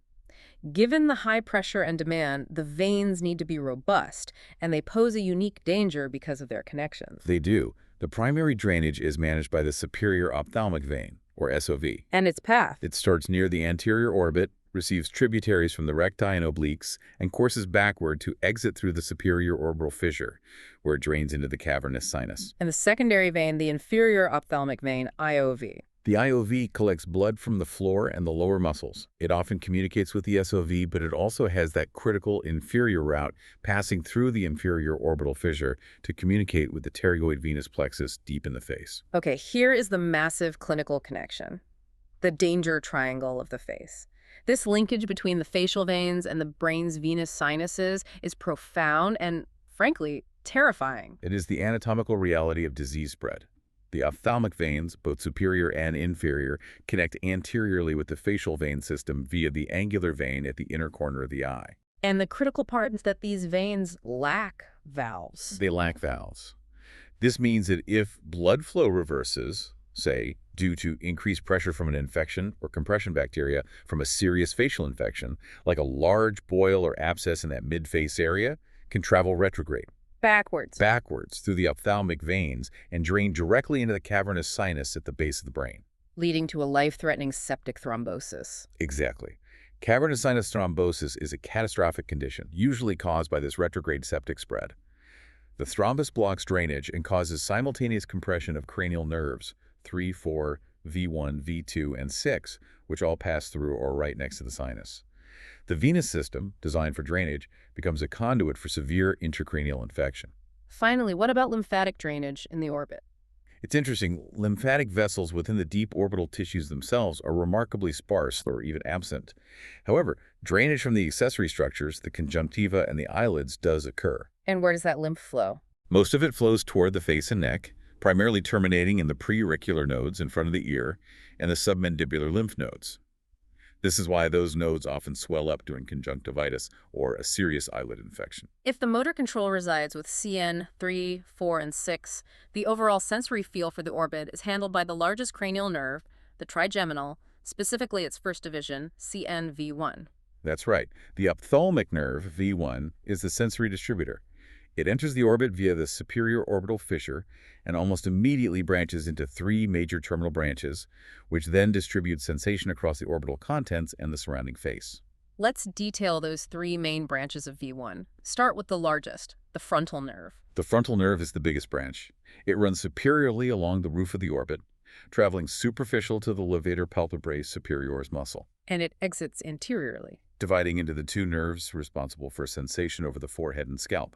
Given the high pressure and demand, the veins need to be robust, and they pose a unique danger because of their connections. They do. The primary drainage is managed by the superior ophthalmic vein, or SOV. And its path. It starts near the anterior orbit, receives tributaries from the recti and obliques, and courses backward to exit through the superior orbital fissure, where it drains into the cavernous sinus. And the secondary vein, the inferior ophthalmic vein, IOV. The IOV collects blood from the floor and the lower muscles. It often communicates with the SOV, but it also has that critical inferior route passing through the inferior orbital fissure to communicate with the pterygoid venous plexus deep in the face. Okay, here is the massive clinical connection. The danger triangle of the face. This linkage between the facial veins and the brain's venous sinuses is profound and, frankly, terrifying. It is the anatomical reality of disease spread. The ophthalmic veins, both superior and inferior, connect anteriorly with the facial vein system via the angular vein at the inner corner of the eye. And the critical part is that these veins lack valves. They lack valves. This means that if blood flow reverses, say, due to increased pressure from an infection or compression bacteria from a serious facial infection, like a large boil or abscess in that mid-face area, can travel retrograde. Backwards through the ophthalmic veins and drain directly into the cavernous sinus at the base of the brain. Leading to a life-threatening septic thrombosis. Exactly. Cavernous sinus thrombosis is a catastrophic condition, usually caused by this retrograde septic spread. The thrombus blocks drainage and causes simultaneous compression of cranial nerves, 3, 4, V1, V2, and 6, which all pass through or right next to the sinus. The venous system, designed for drainage, becomes a conduit for severe intracranial infection. Finally, what about lymphatic drainage in the orbit? It's interesting, lymphatic vessels within the deep orbital tissues themselves are remarkably sparse or even absent. However, drainage from the accessory structures, the conjunctiva and the eyelids, does occur. And where does that lymph flow? Most of it flows toward the face and neck, primarily terminating in the preauricular nodes in front of the ear and the submandibular lymph nodes. This is why those nodes often swell up during conjunctivitis or a serious eyelid infection. If the motor control resides with CN 3, 4, and 6, the overall sensory feel for the orbit is handled by the largest cranial nerve, the trigeminal, specifically its first division, CN V1. That's right. The ophthalmic nerve, V1, is the sensory distributor. It enters the orbit via the superior orbital fissure and almost immediately branches into 3 major terminal branches, which then distribute sensation across the orbital contents and the surrounding face. Let's detail those 3 main branches of V1. Start with the largest, the frontal nerve. The frontal nerve is the biggest branch. It runs superiorly along the roof of the orbit, traveling superficial to the levator palpebrae superioris muscle. And it exits anteriorly, dividing into the 2 nerves responsible for sensation over the forehead and scalp.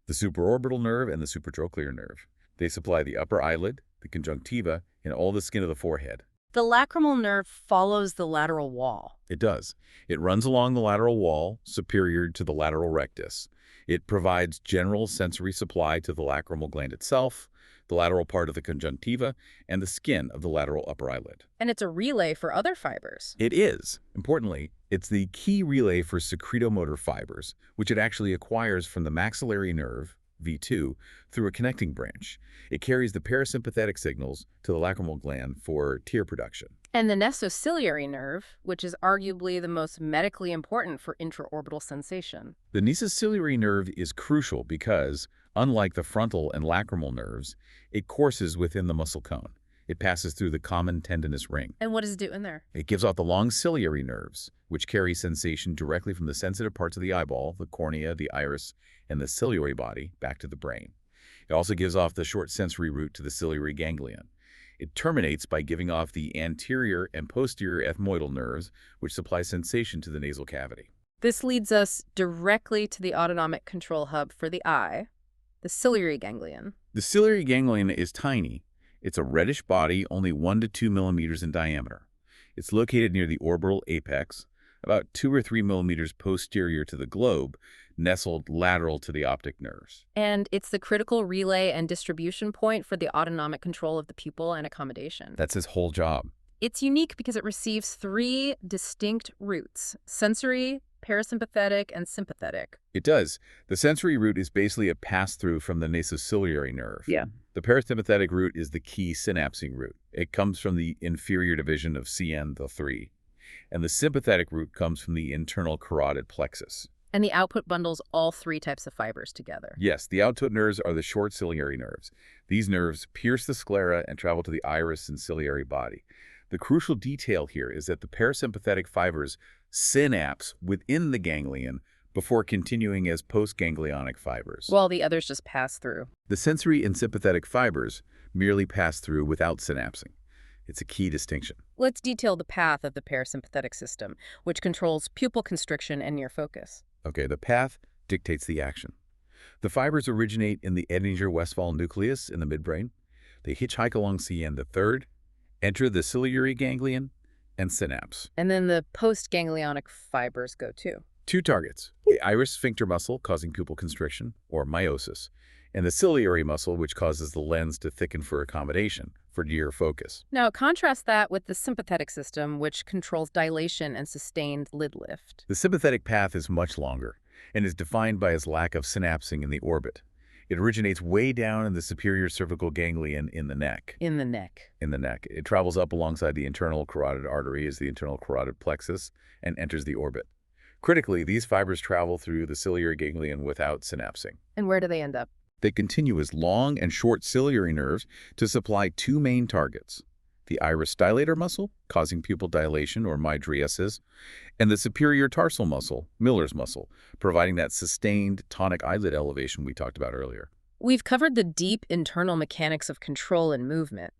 The supraorbital nerve and the supratrochlear nerve. They supply the upper eyelid, the conjunctiva, and all the skin of the forehead. The lacrimal nerve follows the lateral wall. It does. It runs along the lateral wall, superior to the lateral rectus. It provides general sensory supply to the lacrimal gland itself, the lateral part of the conjunctiva, and the skin of the lateral upper eyelid. And it's a relay for other fibers. It is. Importantly, it's the key relay for secretomotor fibers, which it actually acquires from the maxillary nerve, V2, through a connecting branch. It carries the parasympathetic signals to the lacrimal gland for tear production. And the nasociliary nerve, which is arguably the most medically important for intraorbital sensation. The nasociliary nerve is crucial because, unlike the frontal and lacrimal nerves, it courses within the muscle cone. It passes through the common tendinous ring. And what does it do in there? It gives off the long ciliary nerves, which carry sensation directly from the sensitive parts of the eyeball, the cornea, the iris, and the ciliary body, back to the brain. It also gives off the short sensory route to the ciliary ganglion. It terminates by giving off the anterior and posterior ethmoidal nerves, which supply sensation to the nasal cavity. This leads us directly to the autonomic control hub for the eye, the ciliary ganglion. The ciliary ganglion is tiny. It's a reddish body, only 1 to 2 millimeters in diameter. It's located near the orbital apex, about 2 or 3 millimeters posterior to the globe, nestled lateral to the optic nerves. And it's the critical relay and distribution point for the autonomic control of the pupil and accommodation. That's his whole job. It's unique because it receives 3 distinct routes: sensory, parasympathetic, and sympathetic. It does. The sensory route is basically a pass-through from the nasociliary nerve. Yeah. The parasympathetic route is the key synapsing route. It comes from the inferior division of CN3. And the sympathetic route comes from the internal carotid plexus. And the output bundles all 3 types of fibers together. Yes, the output nerves are the short ciliary nerves. These nerves pierce the sclera and travel to the iris and ciliary body. The crucial detail here is that the parasympathetic fibers synapse within the ganglion before continuing as postganglionic fibers. While the others just pass through. The sensory and sympathetic fibers merely pass through without synapsing. It's a key distinction. Let's detail the path of the parasympathetic system, which controls pupil constriction and near focus. Okay, the path dictates the action. The fibers originate in the Edinger-Westphal nucleus in the midbrain. They hitchhike along CN3, enter the ciliary ganglion, and synapse. And then the postganglionic fibers go too. 2 targets: the iris sphincter muscle causing pupil constriction, or miosis, and the ciliary muscle, which causes the lens to thicken for accommodation, for near focus. Now, contrast that with the sympathetic system, which controls dilation and sustained lid lift. The sympathetic path is much longer and is defined by its lack of synapsing in the orbit. It originates way down in the superior cervical ganglion in the neck. In the neck. In the neck. It travels up alongside the internal carotid artery as the internal carotid plexus and enters the orbit. Critically, these fibers travel through the ciliary ganglion without synapsing. And where do they end up? They continue as long and short ciliary nerves to supply 2 main targets: the iris dilator muscle, causing pupil dilation or mydriasis, and the superior tarsal muscle, Miller's muscle, providing that sustained tonic eyelid elevation we talked about earlier. We've covered the deep internal mechanics of control and movement.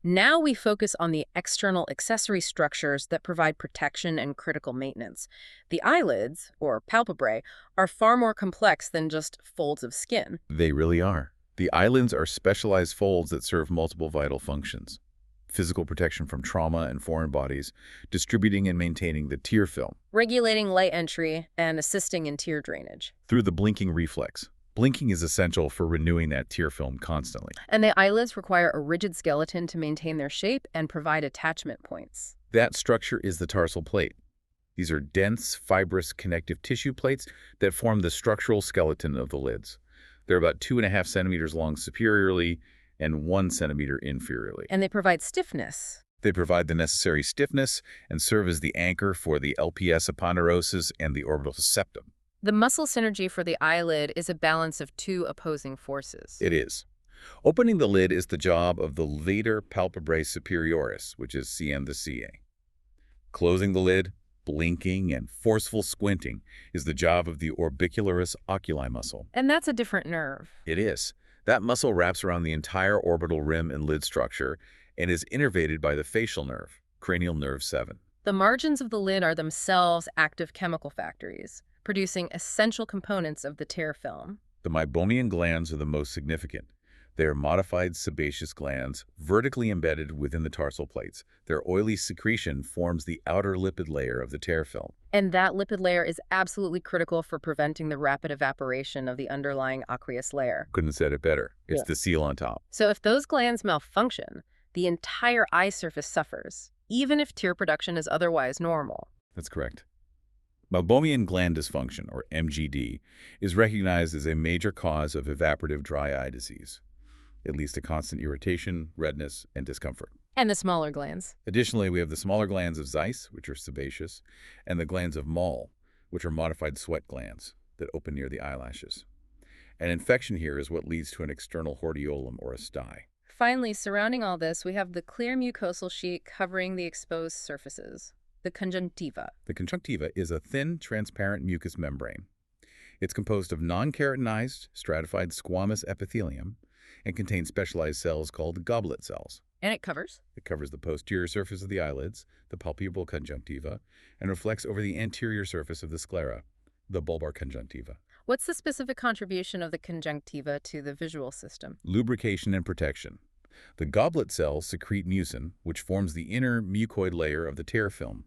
Now we focus on the external accessory structures that provide protection and critical maintenance. The eyelids, or palpebrae, are far more complex than just folds of skin. They really are. The eyelids are specialized folds that serve multiple vital functions: physical protection from trauma and foreign bodies, distributing and maintaining the tear film, Regulating light entry, and assisting in tear drainage. through the blinking reflex. Blinking is essential for renewing that tear film constantly. And the eyelids require a rigid skeleton to maintain their shape and provide attachment points. That structure is the tarsal plate. These are dense, fibrous connective tissue plates that form the structural skeleton of the lids. They're about 2.5 centimeters long superiorly and 1 centimeter inferiorly. And they provide stiffness. They provide the necessary stiffness and serve as the anchor for the LPS aponeurosis and the orbital septum. The muscle synergy for the eyelid is a balance of 2 opposing forces. It is. Opening the lid is the job of the later palpebrae superioris, which is CN the CA. Closing the lid, blinking, and forceful squinting is the job of the orbicularis oculi muscle. And that's a different nerve. It is. That muscle wraps around the entire orbital rim and lid structure and is innervated by the facial nerve, cranial nerve 7. The margins of the lid are themselves active chemical factories, producing essential components of the tear film. The meibomian glands are the most significant. They are modified sebaceous glands vertically embedded within the tarsal plates. Their oily secretion forms the outer lipid layer of the tear film. And that lipid layer is absolutely critical for preventing the rapid evaporation of the underlying aqueous layer. Couldn't have said it better. It's Yeah. the seal on top. So if those glands malfunction, the entire eye surface suffers, even if tear production is otherwise normal. That's correct. Meibomian gland dysfunction, or MGD, is recognized as a major cause of evaporative dry eye disease. It leads to constant irritation, redness, and discomfort. And the smaller glands. Additionally, we have the smaller glands of Zeiss, which are sebaceous, and the glands of Moll, which are modified sweat glands that open near the eyelashes. An infection here is what leads to an external hordeolum or a stye. Finally, surrounding all this, we have the clear mucosal sheet covering the exposed surfaces, the conjunctiva. The conjunctiva is a thin, transparent mucous membrane. It's composed of non-keratinized, stratified squamous epithelium and contains specialized cells called goblet cells. And it covers? It covers the posterior surface of the eyelids, the palpebral conjunctiva, and reflects over the anterior surface of the sclera, the bulbar conjunctiva. What's the specific contribution of the conjunctiva to the visual system? Lubrication and protection. The goblet cells secrete mucin, which forms the inner mucoid layer of the tear film.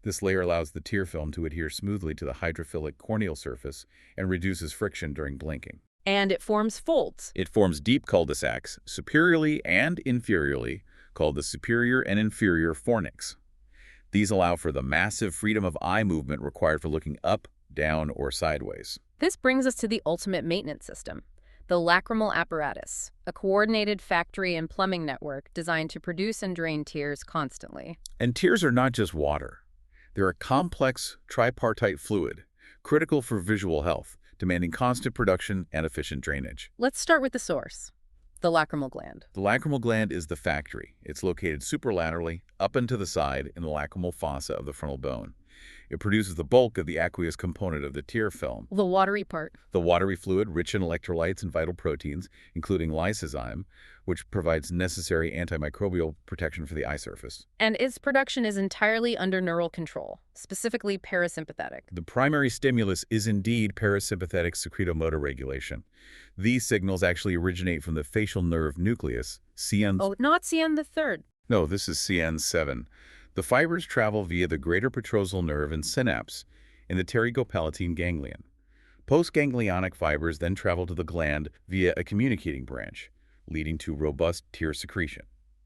This layer allows the tear film to adhere smoothly to the hydrophilic corneal surface and reduces friction during blinking. And it forms folds. It forms deep cul-de-sacs, superiorly and inferiorly, called the superior and inferior fornix. These allow for the massive freedom of eye movement required for looking up, down, or sideways. This brings us to the ultimate maintenance system, the lacrimal apparatus, a coordinated factory and plumbing network designed to produce and drain tears constantly. And tears are not just water. They're a complex tripartite fluid, critical for visual health, demanding constant production and efficient drainage. Let's start with the source, the lacrimal gland. The lacrimal gland is the factory. It's located superlaterally, up and to the side, in the lacrimal fossa of the frontal bone. It produces the bulk of the aqueous component of the tear film. The watery part. The watery fluid, rich in electrolytes and vital proteins, including lysozyme, which provides necessary antimicrobial protection for the eye surface. And its production is entirely under neural control, specifically parasympathetic. The primary stimulus is indeed parasympathetic secretomotor regulation. These signals actually originate from the facial nerve nucleus, CN... Oh, not CN the third. No, this is CN7. The fibers travel via the greater petrosal nerve and synapse in the pterygopalatine ganglion. Postganglionic fibers then travel to the gland via a communicating branch, leading to robust tear secretion.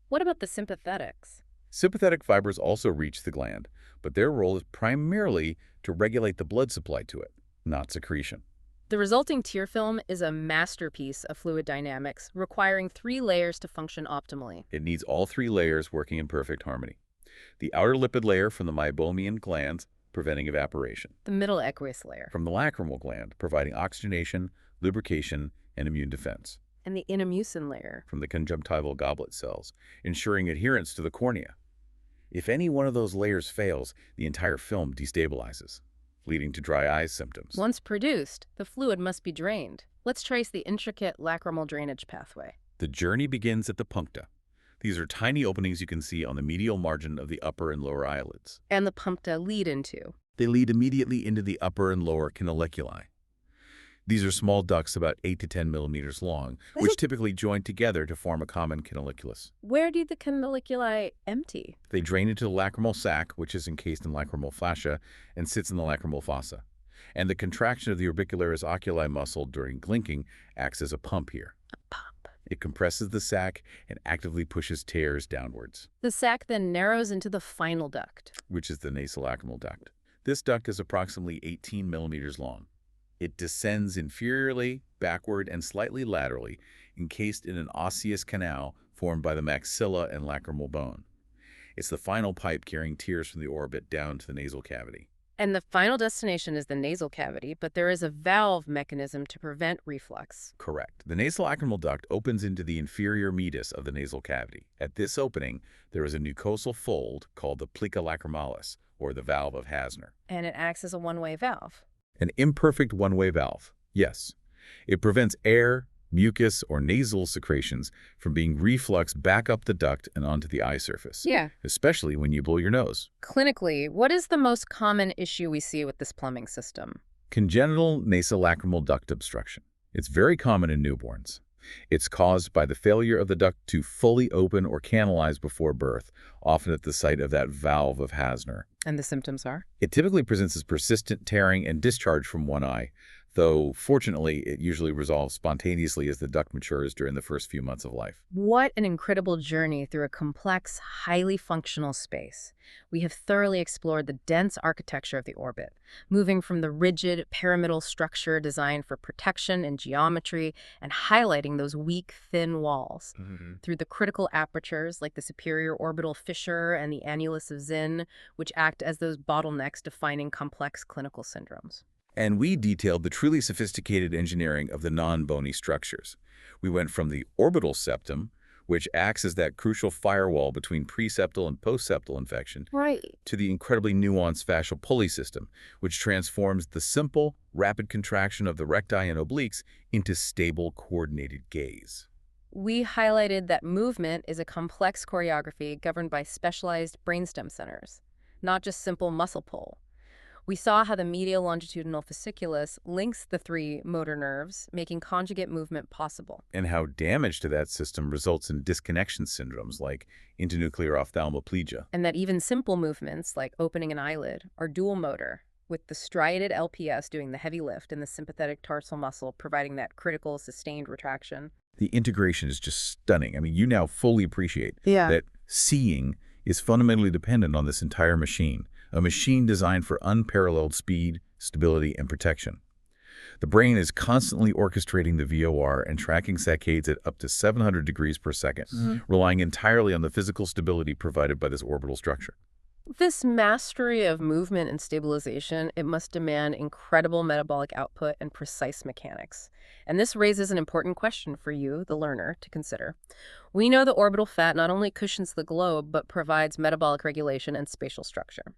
What about the sympathetics? Sympathetic fibers also reach the gland, but their role is primarily to regulate the blood supply to it, not secretion. The resulting tear film is a masterpiece of fluid dynamics, requiring 3 layers to function optimally. It needs all 3 layers working in perfect harmony. The outer lipid layer from the meibomian glands, preventing evaporation. The middle aqueous layer. From the lacrimal gland, providing oxygenation, lubrication, and immune defense. And the intramucin layer. From the conjunctival goblet cells, ensuring adherence to the cornea. If any one of those layers fails, the entire film destabilizes, leading to dry eye symptoms. Once produced, the fluid must be drained. Let's trace the intricate lacrimal drainage pathway. The journey begins at the puncta. These are tiny openings you can see on the medial margin of the upper and lower eyelids. And the puncta lead into? They lead immediately into the upper and lower canaliculi. These are small ducts about 8 to 10 millimeters long, which typically join together to form a common canaliculus. Where do the canaliculi empty? They drain into the lacrimal sac, which is encased in lacrimal fascia and sits in the lacrimal fossa. And the contraction of the orbicularis oculi muscle during blinking acts as a pump here. A pump. It compresses the sac and actively pushes tears downwards. The sac then narrows into the final duct, which is the nasolacrimal duct. This duct is approximately 18 millimeters long. It descends inferiorly, backward, and slightly laterally, encased in an osseous canal formed by the maxilla and lacrimal bone. It's the final pipe carrying tears from the orbit down to the nasal cavity. And the final destination is the nasal cavity, but there is a valve mechanism to prevent reflux. Correct. The nasolacrimal duct opens into the inferior meatus of the nasal cavity. At this opening, there is a mucosal fold called the plica lacrimalis, or the valve of Hasner. And it acts as a one-way valve. An imperfect one-way valve, yes. It prevents air, mucus, or nasal secretions from being refluxed back up the duct and onto the eye surface. Yeah. Especially when you blow your nose. Clinically, what is the most common issue we see with this plumbing system? Congenital nasolacrimal duct obstruction. It's very common in newborns. It's caused by the failure of the duct to fully open or canalize before birth, often at the site of that valve of Hasner. And the symptoms are? It typically presents as persistent tearing and discharge from one eye, though fortunately it usually resolves spontaneously as the duct matures during the first few months of life. What an incredible journey through a complex, highly functional space. We have thoroughly explored the dense architecture of the orbit, moving from the rigid pyramidal structure designed for protection and geometry and highlighting those weak, thin walls, through the critical apertures like the superior orbital fissure and the annulus of Zinn, which act as those bottlenecks defining complex clinical syndromes. And we detailed the truly sophisticated engineering of the non-bony structures. We went from the orbital septum, which acts as that crucial firewall between preseptal and postseptal infection, Right. to the incredibly nuanced fascial pulley system, which transforms the simple, rapid contraction of the recti and obliques into stable, coordinated gaze. We highlighted that movement is a complex choreography governed by specialized brainstem centers, not just simple muscle pull. We saw how the medial longitudinal fasciculus links the three motor nerves, making conjugate movement possible. And how damage to that system results in disconnection syndromes like internuclear ophthalmoplegia. And that even simple movements, like opening an eyelid, are dual motor, with the striated LPS doing the heavy lift and the sympathetic tarsal muscle providing that critical, sustained retraction. The integration is just stunning. I mean, you now fully appreciate Yeah. that seeing is fundamentally dependent on this entire machine, a machine designed for unparalleled speed, stability, and protection. The brain is constantly orchestrating the VOR and tracking saccades at up to 700 degrees per second, relying entirely on the physical stability provided by this orbital structure. This mastery of movement and stabilization, it must demand incredible metabolic output and precise mechanics. And this raises an important question for you, the learner, to consider. We know the orbital fat not only cushions the globe, but provides metabolic regulation and spatial structure.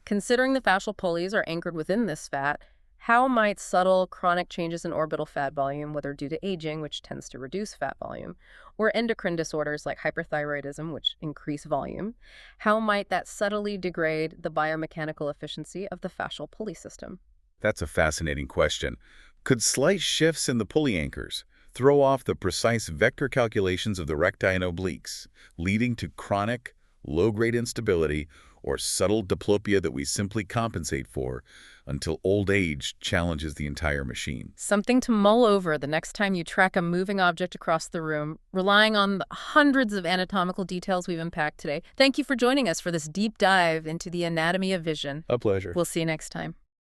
Considering the fascial pulleys are anchored within this fat, how might subtle chronic changes in orbital fat volume, whether due to aging, which tends to reduce fat volume, or endocrine disorders like hyperthyroidism, which increase volume, how might that subtly degrade the biomechanical efficiency of the fascial pulley system? That's a fascinating question. Could slight shifts in the pulley anchors throw off the precise vector calculations of the recti and obliques, leading to chronic, low-grade instability or subtle diplopia that we simply compensate for until old age challenges the entire machine? Something to mull over the next time you track a moving object across the room, relying on the hundreds of anatomical details we've unpacked today. Thank you for joining us for this deep dive into the anatomy of vision. A pleasure. We'll see you next time.